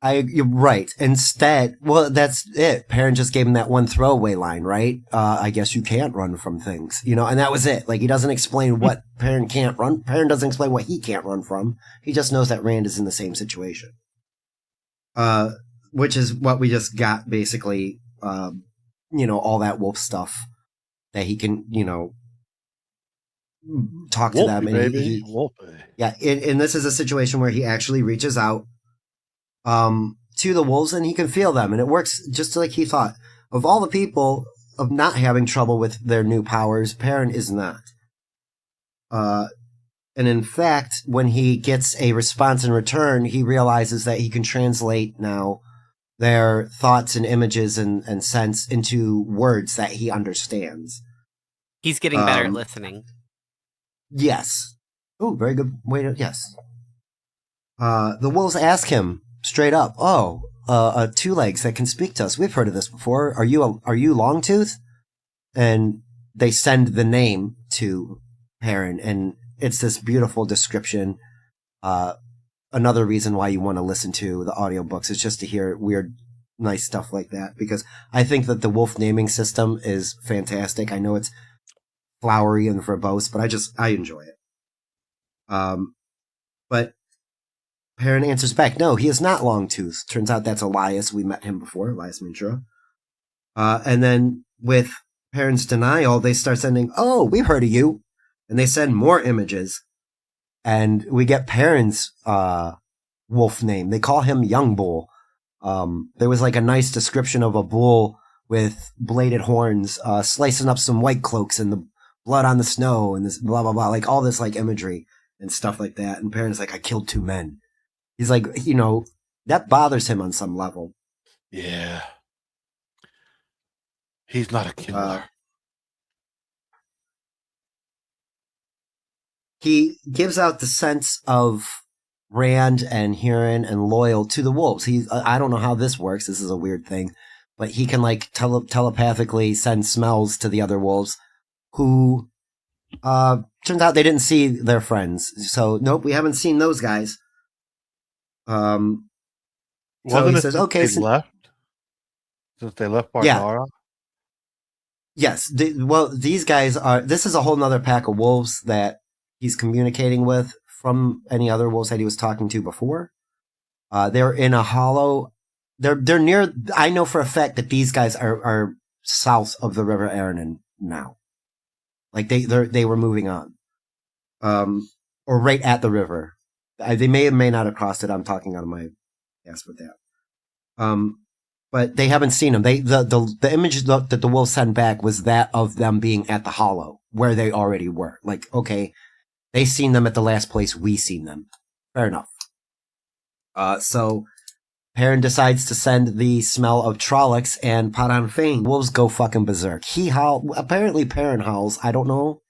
S2: You're right. Instead, well, that's it. Perrin just gave him that one throwaway line, right? I guess you can't run from things, you know, and that was it. Like, he doesn't explain what Perrin can't run. Perrin doesn't explain what he can't run from. He just knows that Rand is in the same situation. Which is what we just got, basically, you know, all that wolf stuff that he can, you know, talk to them. And yeah, and this is a situation where he actually reaches out to the wolves, and he can feel them, and it works just like he thought. Of all the people of not having trouble with their new powers, Perrin is not. And in fact, when he gets a response in return, he realizes that he can translate now their thoughts and images and sense into words that he understands.
S4: He's getting better at listening.
S2: Yes. Oh, very good way to, yes. The wolves ask him straight up, two legs that can speak to us. We've heard of this before. Are you Longtooth? And they send the name to Perrin, and it's this beautiful description. Another reason why you want to listen to the audiobooks is just to hear weird, nice stuff like that, because I think that the wolf naming system is fantastic. I know it's flowery and verbose, but I enjoy it. But Perrin answers back, no, he is not Longtooth. Turns out that's Elias. We met him before, Elias Mintra. And then with Perrin's denial, they start sending, oh, we've heard of you. And they send more images. And we get Perrin's wolf name. They call him Young Bull. There was like a nice description of a bull with bladed horns, slicing up some white cloaks and the blood on the snow and this blah, blah, blah. Like all this like imagery and stuff like that. And Perrin's like, I killed 2 men. He's like, you know, that bothers him on some level.
S5: Yeah. He's not a killer.
S2: He gives out the sense of Rand and Huron and loyal to the wolves. I don't know how this works. This is a weird thing. But he can like telepathically send smells to the other wolves who turns out they didn't see their friends. So, nope, we haven't seen those guys. So he says, okay,
S5: left? Since they left Barbara?
S2: Yeah. Yes. These guys this is a whole nother pack of wolves that he's communicating with from any other wolves that he was talking to before. They're in a hollow. They're near, I know for a fact that these guys are south of the River Aranon now. Like they were moving on. Or right at the river. They may or may not have crossed it. I'm talking out of my ass with that. But they haven't seen them. The image that the wolves sent back was that of them being at the hollow where they already were. Like, okay, they seen them at the last place we seen them. Fair enough. So Perrin decides to send the smell of Trollocs and Padan Fain. Wolves go fucking berserk. Apparently Perrin howls. I don't know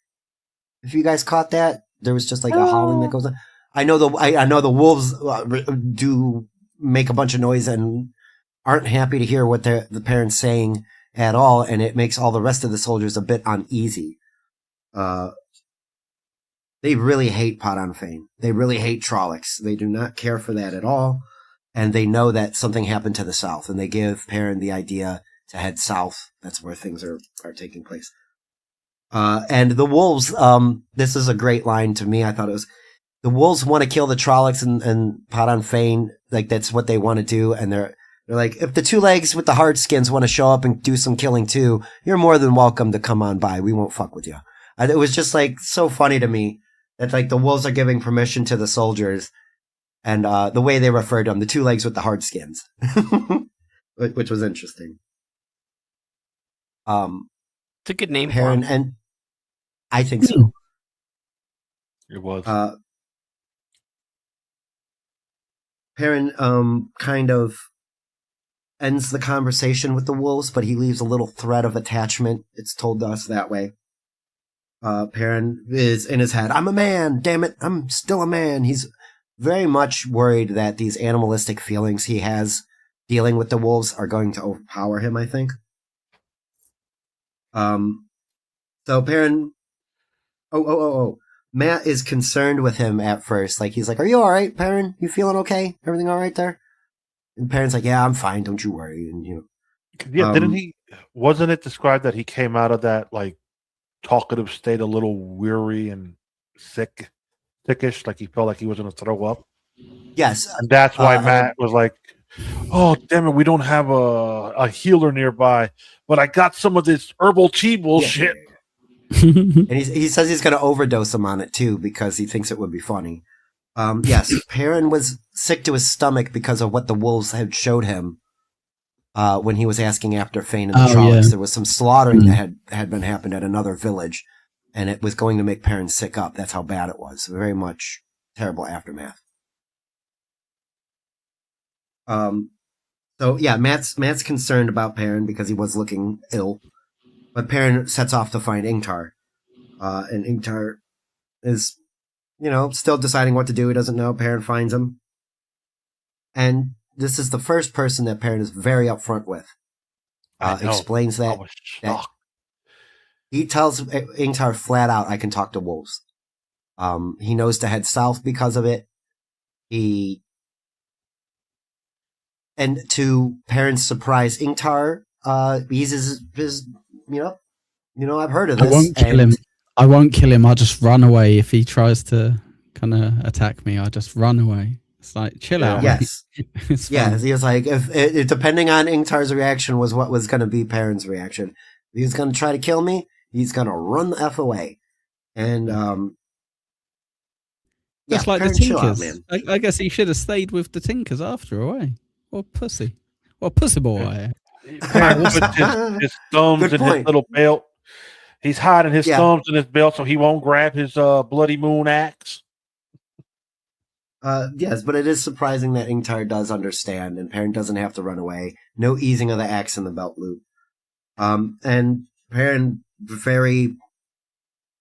S2: if you guys caught that. There was just like a howling that goes on. I know the wolves do make a bunch of noise and aren't happy to hear what the Perrin's saying at all, and it makes all the rest of the soldiers a bit uneasy. They really hate Padan Fain. They really hate Trollocs. They do not care for that at all, and they know that something happened to the south, and they give Perrin the idea to head south. That's where things are taking place. And the wolves, this is a great line to me. I thought it was, the wolves want to kill the Trollocs and pot on Fane. Like, that's what they want to do. And they're like, if the two legs with the hard skins want to show up and do some killing too, you're more than welcome to come on by. We won't fuck with you. It was just like so funny to me that like the wolves are giving permission to the soldiers, and the way they referred to them, the two legs with the hard skins, which was interesting.
S4: It's a good name for
S2: Perrin,
S4: him.
S2: and I think so.
S5: It was.
S2: Perrin kind of ends the conversation with the wolves, but he leaves a little thread of attachment. It's told to us that way. Perrin is in his head, I'm a man, damn it, I'm still a man. He's very much worried that these animalistic feelings he has dealing with the wolves are going to overpower him, I think. So Perrin, Matt is concerned with him at first. Like, he's like, are you all right, Perrin? You feeling okay? Everything all right there? And Perrin's like, yeah, I'm fine. Don't you worry. And
S5: Yeah, didn't he? Wasn't it described that he came out of that like talkative state a little weary and sickish, like he felt like he was going to throw up?
S2: yes,
S5: And that's why Matt was like, "Oh, damn it, we don't have a healer nearby, but I got some of this herbal tea bullshit."
S2: and he says he's going to overdose him on it too because he thinks it would be funny. Yes, Perrin was sick to his stomach because of what the wolves had showed him when he was asking after Fane and the Trollocs.
S3: Yeah.
S2: There was some slaughtering that had been happened at another village, and it was going to make Perrin sick up. That's how bad it was. Very much terrible aftermath. So yeah, Matt's concerned about Perrin because he was looking ill, but Perrin sets off to find Ingtar, and Ingtar is, still deciding what to do. He doesn't know. Perrin finds him, and this is the first person that Perrin is very upfront with. Explains
S5: I
S2: that
S5: was shocked.
S2: he tells Ingtar flat out, "I can talk to wolves." He knows to head south because of it. And to Perrin's surprise, Ingtar eases his, I've heard of this.
S3: I won't kill him. I'll just run away if he tries to kind of attack me. I'll just run away. It's like, chill out.
S2: Yes.
S3: It's
S2: Yeah,
S3: fine.
S2: he was like, if depending on Ingtar's reaction was what was going to be Perrin's reaction. If he was going to try to kill me, he's going to run the F away. And,
S3: Just like the
S2: Perrin, chill out,
S3: Tinkers.
S2: man.
S3: I guess he should have stayed with the Tinkers after all, eh? What pussy. What pussy boy.
S5: Perrin puts his thumbs
S2: Good
S5: in
S2: point.
S5: his little belt. He's hiding his
S2: Yeah.
S5: thumbs in his belt so he won't grab his bloody moon axe.
S2: Yes, but it is surprising that Ingtar does understand, and Perrin doesn't have to run away. No easing of the axe in the belt loop. And Perrin very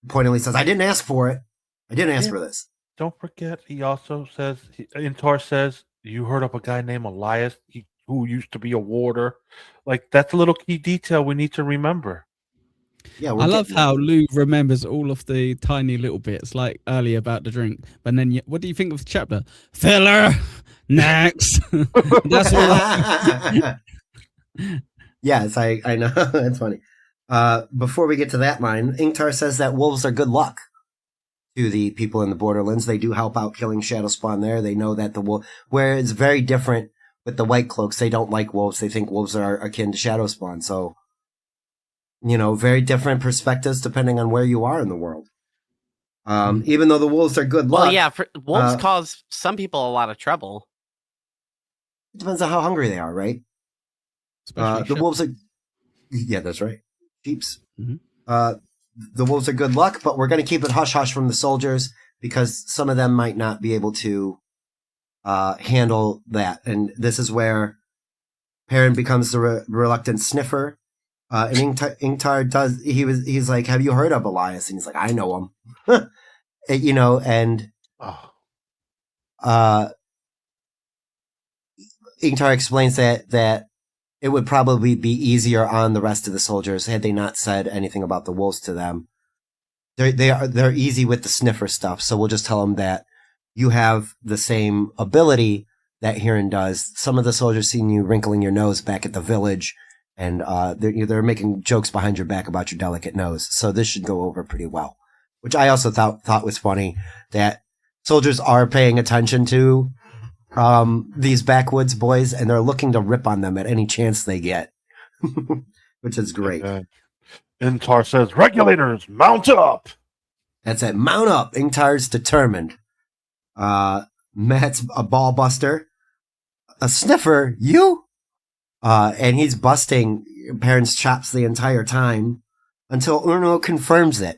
S2: pointedly says, I didn't ask for it. I didn't ask for this.
S5: Don't forget, he also says, Intar says, you heard of a guy named Elias who used to be a warder. Like, that's a little key detail we need to remember.
S2: Yeah,
S3: I love how Lou remembers all of the tiny little bits, like earlier about the drink. But then, what do you think of the chapter? Filler! Next! That's all.
S2: Yes, I know. That's funny. Before we get to that line, Ingtar says that wolves are good luck to the people in the Borderlands. They do help out killing Shadow Spawn there. They know that the wolf, where it's very different with the White Cloaks. They don't like wolves. They think wolves are akin to Shadow Spawn. So, very different perspectives depending on where you are in the world. Even though the wolves are good luck.
S4: Well, yeah, wolves cause some people a lot of trouble.
S2: It depends on how hungry they are, right? The wolves are... Yeah, that's right. Sheeps.
S3: Mm-hmm.
S2: The wolves are good luck, but we're going to keep it hush-hush from the soldiers because some of them might not be able to handle that. And this is where Perrin becomes the reluctant sniffer. And Ingtar does... He's like, have you heard of Elias? And he's like, I know him. And... Ingtar explains that it would probably be easier on the rest of the soldiers had they not said anything about the wolves to them. They're easy with the sniffer stuff, so we'll just tell them that you have the same ability that Huron does. Some of the soldiers seen you wrinkling your nose back at the village, and they're making jokes behind your back about your delicate nose. So this should go over pretty well. Which I also thought was funny, that soldiers are paying attention to these backwoods boys, and they're looking to rip on them at any chance they get, which is great.
S5: Okay. Ingtar says, "Regulators, mount up."
S2: That's it. Mount up. Ingtar's determined. Matt's a ball buster. A sniffer, you? And he's busting Perrin's chops the entire time until Uno confirms it.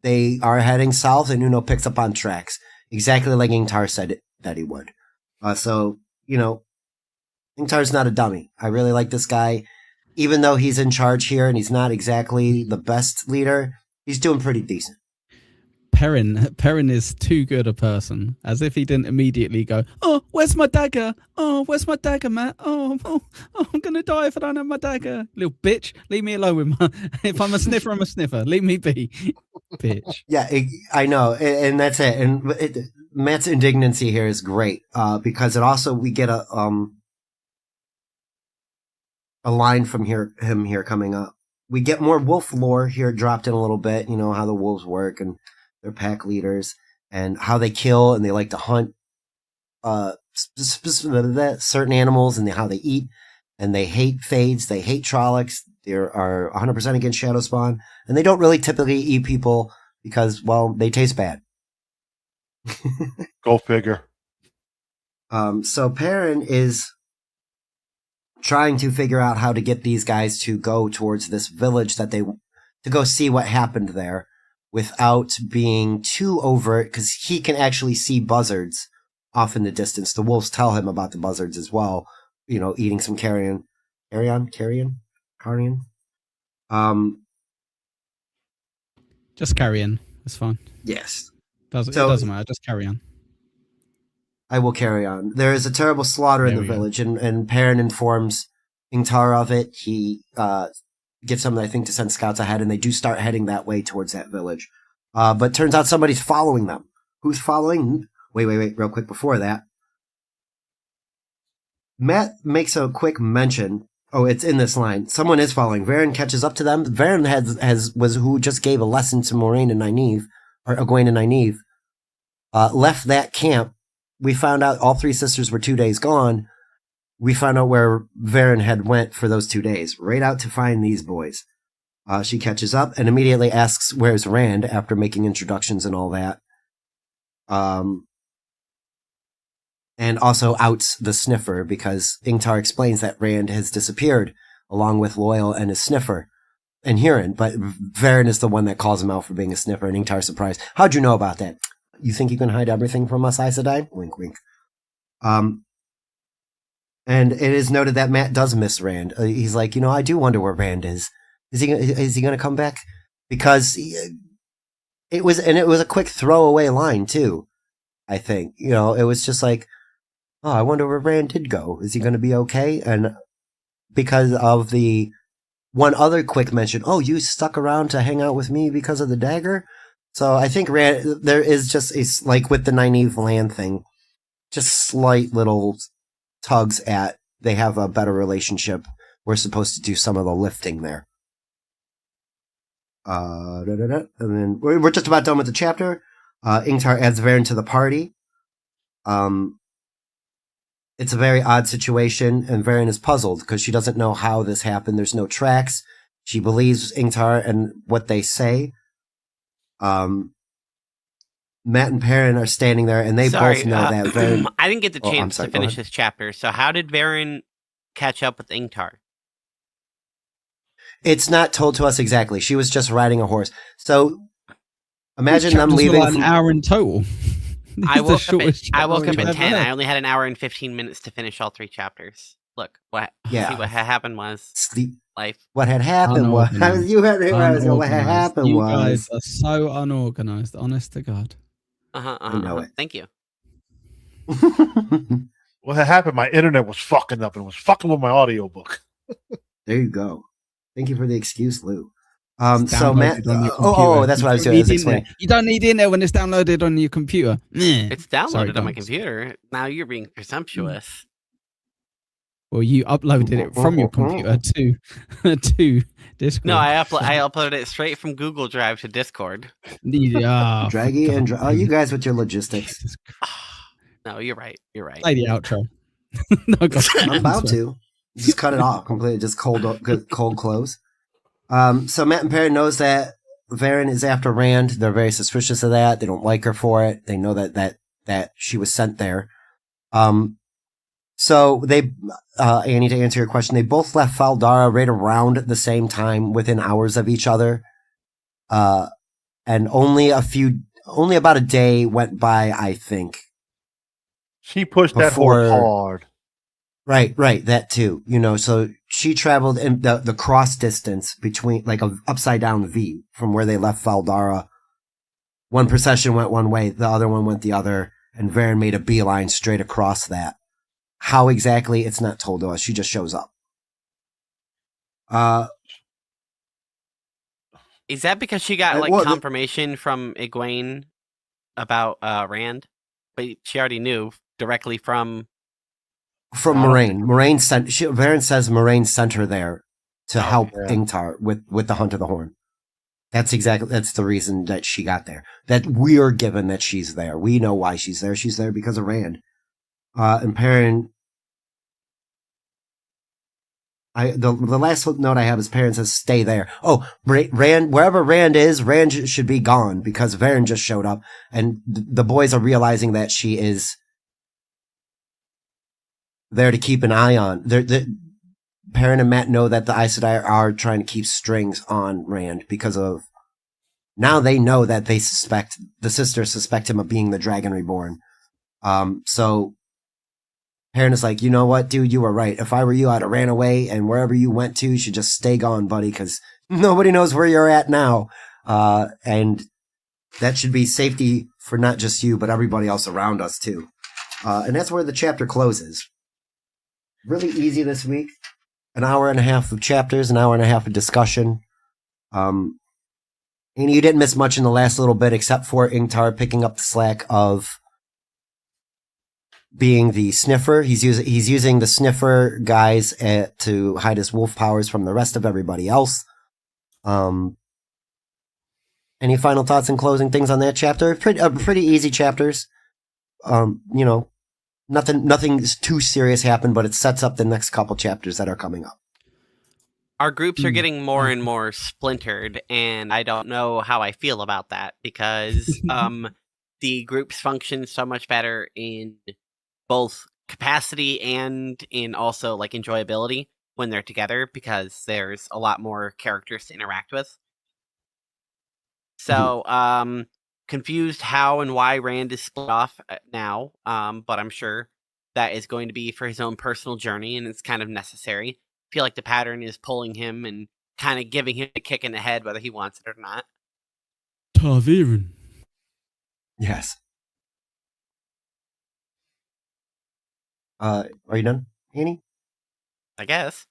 S2: They are heading south, and Uno picks up on tracks, exactly like Ingtar said that he would. So, Ingtar's not a dummy. I really like this guy. Even though he's in charge here and he's not exactly the best leader, he's doing pretty decent.
S3: Perrin is too good a person, as if he didn't immediately go, "Oh, where's my dagger? Oh, where's my dagger, Matt? Oh, I'm gonna die if I don't have my dagger. Little bitch, leave me alone with my. If I'm a sniffer, I'm a sniffer. Leave me be, bitch."
S2: Yeah, I know, and that's it. And Matt's indignancy here is great because it also we get a line from him here coming up. We get more wolf lore here dropped in a little bit. How the wolves work and their pack leaders, and how they kill and they like to hunt certain animals, and how they eat, and they hate fades, they hate Trollocs, they are 100% against Shadow Spawn, and they don't really typically eat people because, well, they taste bad.
S5: Go figure.
S2: So Perrin is trying to figure out how to get these guys to go towards this village to go see what happened there, without being too overt, because he can actually see buzzards off in the distance. The wolves tell him about the buzzards as well, eating some carrion.
S3: Just carry on. It's fine.
S2: Yes.
S3: It doesn't matter. Just carry on.
S2: I will carry on. There is a terrible slaughter in the village, and Perrin informs Ingtar of it. He gets them, I think, to send scouts ahead, and they do start heading that way towards that village. But turns out somebody's following them. Who's following? Wait, real quick before that. Matt makes a quick mention. Oh, it's in this line. Someone is following. Varen catches up to them. Varen was who just gave a lesson to Moiraine and Nynaeve, or Egwene and Nynaeve. Left that camp. We found out all three sisters were 2 days gone. We found out where Varen had went for those 2 days, right out to find these boys. She catches up and immediately asks, "Where's Rand?" after making introductions and all that. And also outs the sniffer, because Ingtar explains that Rand has disappeared along with Loyal and his sniffer and Huron, but Varen is the one that calls him out for being a sniffer, and Ingtar's surprised. "How'd you know about that? You think you can hide everything from us, Aes Sedai?" Wink, wink. And it is noted that Matt does miss Rand. He's like, I do wonder where Rand is. Is he going to come back? Because it was a quick throwaway line too. I think, it was just like, oh, I wonder where Rand did go. Is he going to be okay? And because of the one other quick mention, oh, you stuck around to hang out with me because of the dagger. So I think Rand, there is just like with the Nynaeve land thing, just slight little tugs at they have a better relationship. We're supposed to do some of the lifting there. And then we're just about done with the chapter. Ingtar adds Varen to the party. It's a very odd situation, and Varen is puzzled because she doesn't know how this happened. There's no tracks. She believes Ingtar and what they say. Matt and Perrin are standing there, and they both know that Varen...
S4: I didn't get the chance to finish this chapter, so how did Varen catch up with Ingtar?
S2: It's not told to us exactly. She was just riding a horse. So imagine them leaving...
S3: Like an hour in total.
S4: I woke up at 10. I only had an hour and 15 minutes to finish all 3 chapters. Look, what happened was...
S2: Sleep.
S4: Life.
S2: What had happened was... What had happened
S3: you
S2: was...
S3: You guys are so unorganized, honest to God.
S2: I know it.
S4: Thank you.
S5: What had happened, my internet was fucking up and was fucking with my audiobook.
S2: There you go. Thank you for the excuse, Lou. So Matt, that's what I was doing.
S3: You don't need internet when it's downloaded on your computer.
S4: It's downloaded on my computer. Now you're being presumptuous.
S3: Well, you uploaded it from your computer to Discord.
S4: No, I uploaded it straight from Google Drive to Discord.
S3: Yeah,
S2: Draggy and you guys with your logistics.
S4: No, you're right. You're right.
S3: Play the outro. No, God,
S2: I'm about to just cut it off completely. Just cold close. So Matt and Perrin knows that Varen is after Rand. They're very suspicious of that. They don't like her for it. They know that she was sent there. So they, Annie, to answer your question, they both left Faldara right around the same time, within hours of each other. And only about a day went by, I think.
S5: She pushed that horse hard.
S2: Right, that too. So she traveled in the cross distance between, like, a upside down V from where they left Faldara. One procession went one way, the other one went the other, and Varen made a beeline straight across that. How exactly, it's not told to us. She just shows up.
S4: Is that because she got confirmation from Egwene about Rand? But she already knew directly from
S2: Moraine. Varen says Moraine sent her there to help Ingtar with the Hunt of the Horn. That's the reason that she got there. That we are given that she's there. We know why she's there. She's there because of Rand. And Perrin, the last note I have is Perrin says, stay there. Oh, Rand, wherever Rand is, Rand should be gone because Varen just showed up and the boys are realizing that she is there to keep an eye on. Perrin and Matt know that the Aes Sedai are trying to keep strings on Rand because of, now they know that the sisters suspect him of being the Dragon Reborn. So Perrin is like, you know what, dude, you were right. If I were you, I'd have ran away, and wherever you went to, you should just stay gone, buddy, because nobody knows where you're at now. And that should be safety for not just you, but everybody else around us, too. And that's where the chapter closes. Really easy this week. An hour and a half of chapters, an hour and a half of discussion. And you didn't miss much in the last little bit, except for Ingtar picking up the slack of being the sniffer. He's using the sniffer guys to hide his wolf powers from the rest of everybody else. Any final thoughts and closing things on that chapter? Pretty easy chapters. Nothing too serious happened, but it sets up the next couple chapters that are coming up.
S4: Our groups are getting more and more splintered, and I don't know how I feel about that because the groups function so much better in both capacity and in also like enjoyability when they're together because there's a lot more characters to interact with. So, confused how and why Rand is split off now, but I'm sure that is going to be for his own personal journey, and it's kind of necessary. I feel like the pattern is pulling him and kind of giving him a kick in the head, whether he wants it or not.
S3: Tarviran.
S2: Yes. Are you done, Annie?
S4: I guess.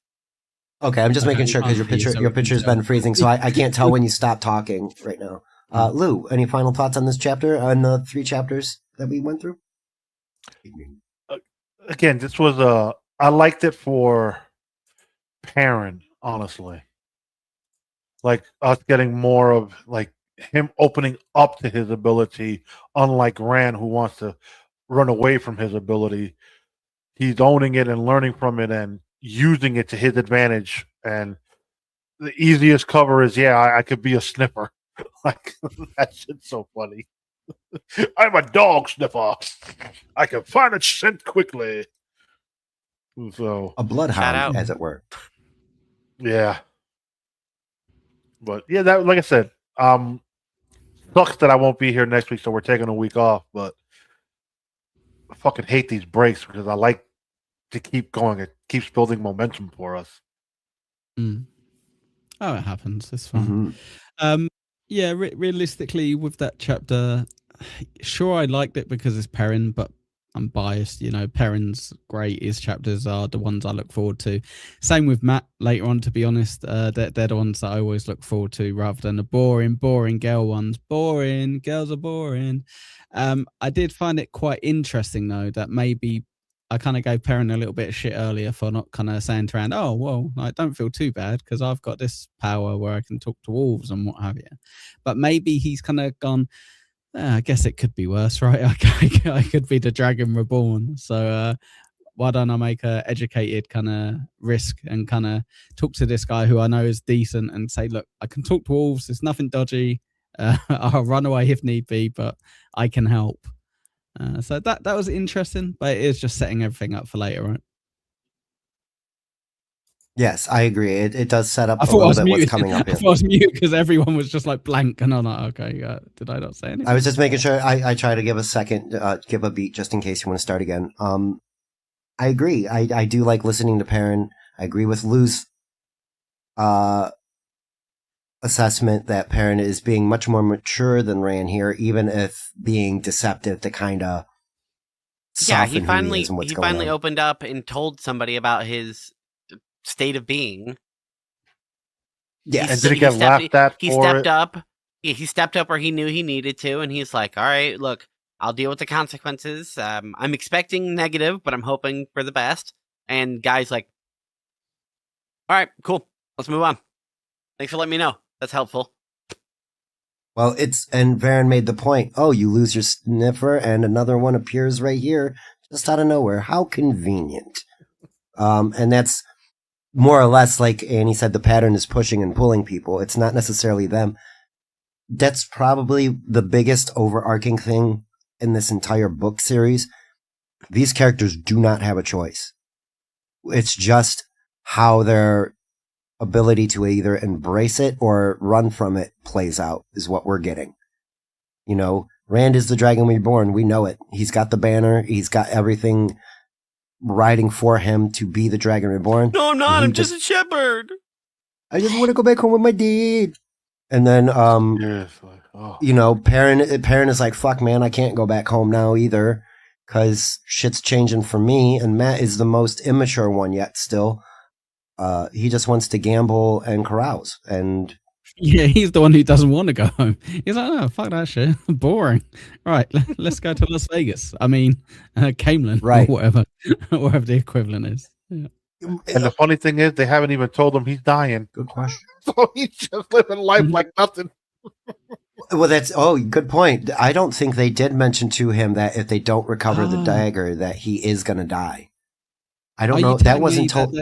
S2: Okay, I'm just making sure because your picture's been freezing, so I can't tell when you stop talking right now. Lou, any final thoughts on this chapter, on the 3 chapters that we went through?
S5: Again, this was I liked it for Perrin, honestly. Like us getting more of like him opening up to his ability, unlike Rand, who wants to run away from his ability. He's owning it and learning from it and using it to his advantage. And the easiest cover is, I could be a sniffer. Like, that shit's so funny. I'm a dog sniffer. I can find a scent quickly. So
S2: a bloodhound, as it were.
S5: Yeah. But yeah, that, like I said, sucks that I won't be here next week, so we're taking a week off, but I fucking hate these breaks because I like to keep going. It keeps building momentum for us.
S3: Oh, it happens. It's fine. Yeah, realistically, with that chapter, sure, I liked it because it's Perrin, but I'm biased. Perrin's great. His chapters are the ones I look forward to. Same with Matt later on, to be honest. They're the ones that I always look forward to rather than the boring girl ones. Boring. Girls are boring. I did find it quite interesting, though, that maybe I kind of gave Perrin a little bit of shit earlier for not kind of saying to Rand, oh, well, I don't feel too bad because I've got this power where I can talk to wolves and what have you. But maybe he's kind of gone, I guess it could be worse, right? I could be the Dragon Reborn. So why don't I make a educated kind of risk and kind of talk to this guy who I know is decent and say, look, I can talk to wolves. There's nothing dodgy. I'll run away if need be, but I can help. So that was interesting, but it is just setting everything up for later, right?
S2: Yes, I agree. It does set up
S3: I
S2: a
S3: thought I
S2: little
S3: was
S2: bit
S3: muted.
S2: what's coming up
S3: I
S2: here.
S3: thought I was muted because everyone was just like blank, and I'm like, okay, did I not say anything?
S2: I was just making sure I try to give a second, give a beat just in case you want to start again. I agree. I do like listening to Perrin. I agree with Lou's assessment that Perrin is being much more mature than Rand here, even if being deceptive to kind of soften who he is and what's going on.
S4: He finally opened up and told somebody about his state of being.
S2: Yeah,
S5: and did he get laughed at?
S4: He stepped up. Yeah, he stepped up where he knew he needed to, and he's like, "All right, look, I'll deal with the consequences. I'm expecting negative, but I'm hoping for the best." And Guy's like, "All right, cool. Let's move on. Thanks for letting me know. That's helpful."
S2: Well, and Varen made the point. Oh, you lose your sniffer, and another one appears right here, just out of nowhere. How convenient. And that's more or less like Annie said. The pattern is pushing and pulling people. It's not necessarily them. That's probably the biggest overarching thing in this entire book series. These characters do not have a choice. It's just how their ability to either embrace it or run from it plays out is what we're getting. You know, Rand is the Dragon Reborn. We know it. He's got the banner. He's got everything riding for him to be the Dragon Reborn.
S4: No, I'm not. I'm just a shepherd.
S2: I just want to go back home with my dad. And then, you know, Perrin is like, fuck, man, I can't go back home now either because shit's changing for me. And Matt is the most immature one yet still. He just wants to gamble and carouse. And
S3: yeah, he's the one who doesn't want to go home. He's like, oh, fuck that shit. Boring. All right, let's go to Las Vegas. I mean, Camelin,
S2: right.
S3: Or whatever, whatever the equivalent is. Yeah.
S5: And the funny thing is, they haven't even told him he's dying.
S2: Good question.
S5: So he's just living life like nothing.
S2: Well, good point. I don't think they did mention to him that if they don't recover the dagger, that he is going to die. I don't know. That wasn't told.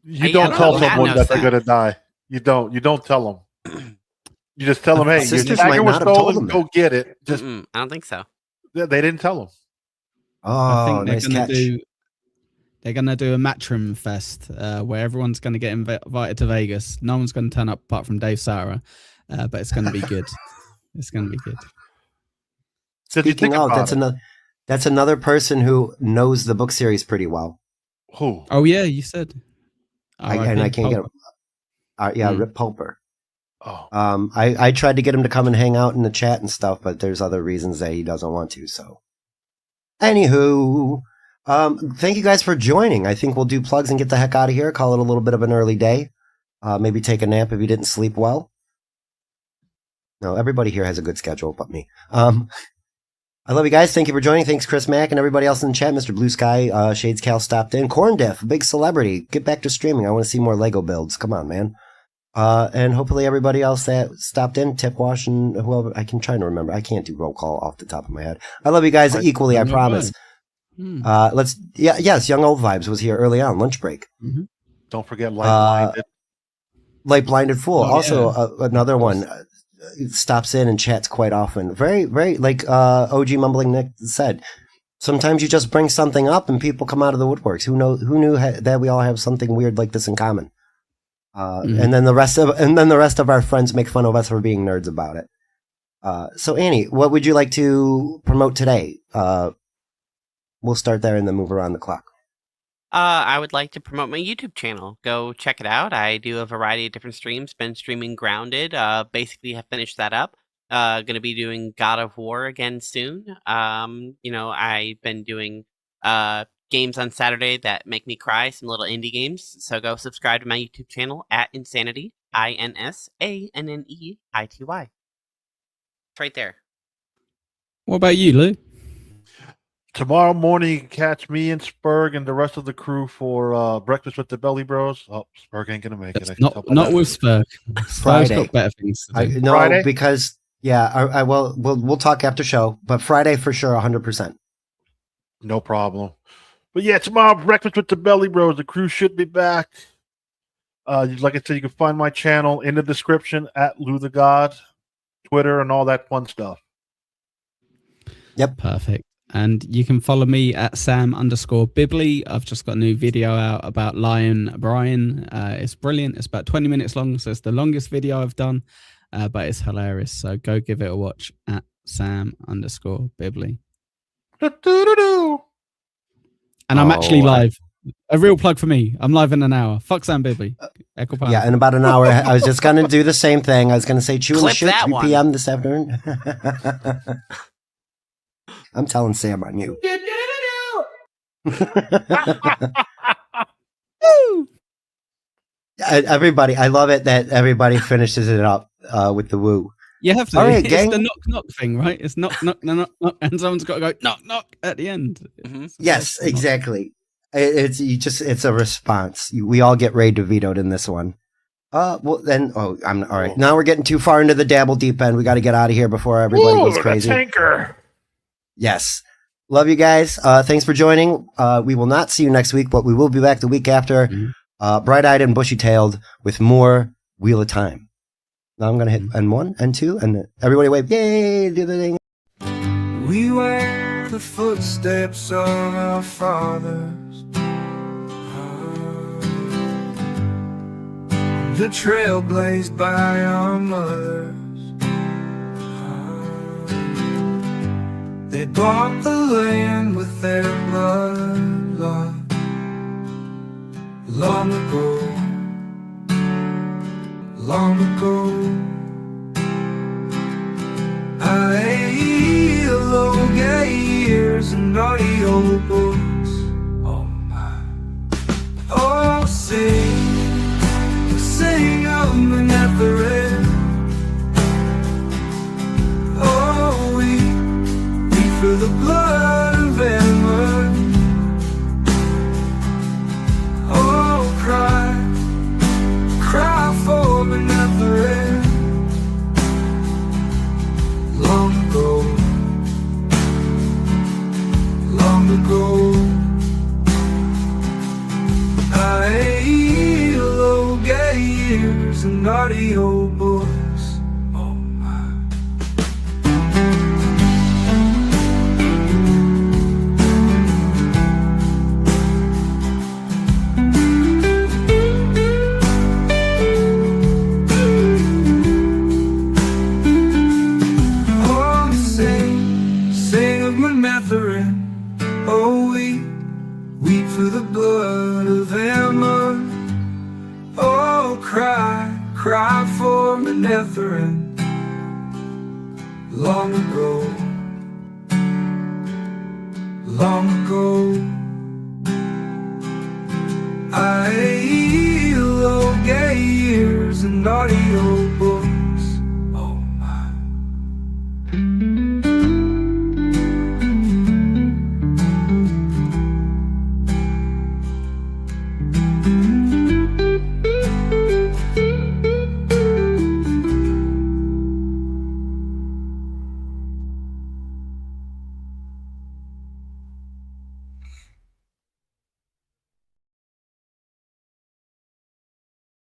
S5: You don't tell someone that they're going to die. You don't. You don't tell them. You just tell them, hey, your dagger was stolen. Go get it. Just.
S4: I don't think so.
S5: They didn't tell them.
S2: Oh,
S3: I think
S2: nice catch.
S3: They're going to do a Matchroom Fest where everyone's going to get invited to Vegas. No one's going to turn up apart from Dave Sarah, but it's going to be good. It's going to be good.
S2: Speaking of, that's another person who knows the book series pretty well.
S5: Who?
S3: Oh, yeah, you said.
S2: I can't get him. Rip Pulper.
S5: Oh.
S2: I tried to get him to come and hang out in the chat and stuff, but there's other reasons that he doesn't want to. So, anywho, thank you guys for joining. I think we'll do plugs and get the heck out of here. Call it a little bit of an early day. Maybe take a nap if you didn't sleep well. No, everybody here has a good schedule, but me. I love you guys. Thank you for joining. Thanks, Chris Mack and everybody else in the chat. Mr. Blue Sky, Shades Cal stopped in. Corn Diff, a big celebrity. Get back to streaming. I want to see more Lego builds. Come on, man. And hopefully everybody else that stopped in, Tip Wash and whoever, I can try to remember. I can't do roll call off the top of my head. I love you guys equally, I promise. Yes, Young Old Vibes was here early on, lunch break.
S5: Mm-hmm. Don't forget Light Blinded.
S2: Light Blinded Fool. Another one. Stops in and chats quite often. Very, very, like OG Mumbling Nick said, sometimes you just bring something up and people come out of the woodworks. Who knew that we all have something weird like this in common? And then the rest of our friends make fun of us for being nerds about it. So Annie, what would you like to promote today? We'll start there and then move around the clock.
S4: I would like to promote my YouTube channel. Go check it out. I do a variety of different streams. Been streaming Grounded. Basically have finished that up. Gonna be doing God of War again soon. I've been doing games on Saturday that make me cry, some little indie games. So go subscribe to my YouTube channel at Insanity, INSANNEITY. It's right there.
S3: What about you, Lou?
S5: Tomorrow morning, you can catch me and Sperg and the rest of the crew for breakfast with the Belly Bros. Oh, Sperg ain't gonna make it. I can tell by
S3: Not
S5: that.
S3: with Sperg. Spurg's
S2: Friday.
S3: got better things to do.
S2: No,
S5: Friday?
S2: because I will. We'll talk after show, but Friday for sure, 100%.
S5: No problem. But yeah, tomorrow, breakfast with the Belly Bros. The crew should be back. Like I said, you can find my channel in the description at Lou the God, Twitter, and all that fun stuff.
S2: Yep.
S3: Perfect. And you can follow me at Sam_Bibley. I've just got a new video out about Lion Brian. It's brilliant. It's about 20 minutes long, so it's the longest video I've done, but it's hilarious. So go give it a watch at Sam_Bibley. And I'm actually live. A real plug for me. I'm live in an hour. Fuck Sam Bibley. Ekul Power.
S2: Yeah, in about an hour. I was just going to do the same thing. I was going to say, chew and
S4: Clip
S2: shit,
S4: that
S2: 3
S4: one.
S2: p.m. this afternoon. I'm telling Sam on you. Everybody, I love it that everybody finishes it up with the woo.
S3: You have to.
S2: All right,
S3: it's
S2: gang.
S3: the knock knock thing, right? It's knock knock knock knock, and someone's got to go knock knock at the end.
S4: Mhm.
S2: Yes, exactly. It's a response. We all get Ray DeVito'd in this one. Well then. Oh, I'm all right. Now we're getting too far into the dabble deep end. We got to get out of here before everybody goes crazy.
S5: The tanker.
S2: Yes. Love you guys. Thanks for joining. We will not see you next week, but we will be back the week after, bright-eyed and bushy-tailed with more Wheel of Time. Now I'm going to hit N1, N2, and everybody wave. Yay! Do the thing.
S1: We wear the footsteps of our fathers, the trail blazed by our mothers. They bought the land with their blood, long ago, long ago. Aiel, Ogiers, and audiobooks. Oh my. Oh, sing of Manetheret. Oh, we for the blood of Emma. Oh, cry for Manetheret. Long ago, long ago. Aiel, Ogiers, and audiobooks. Oh my. Oh, sing of Manetheret. Oh, weep for the blood of Emma. Oh, cry for Manetheret. Long ago, long ago.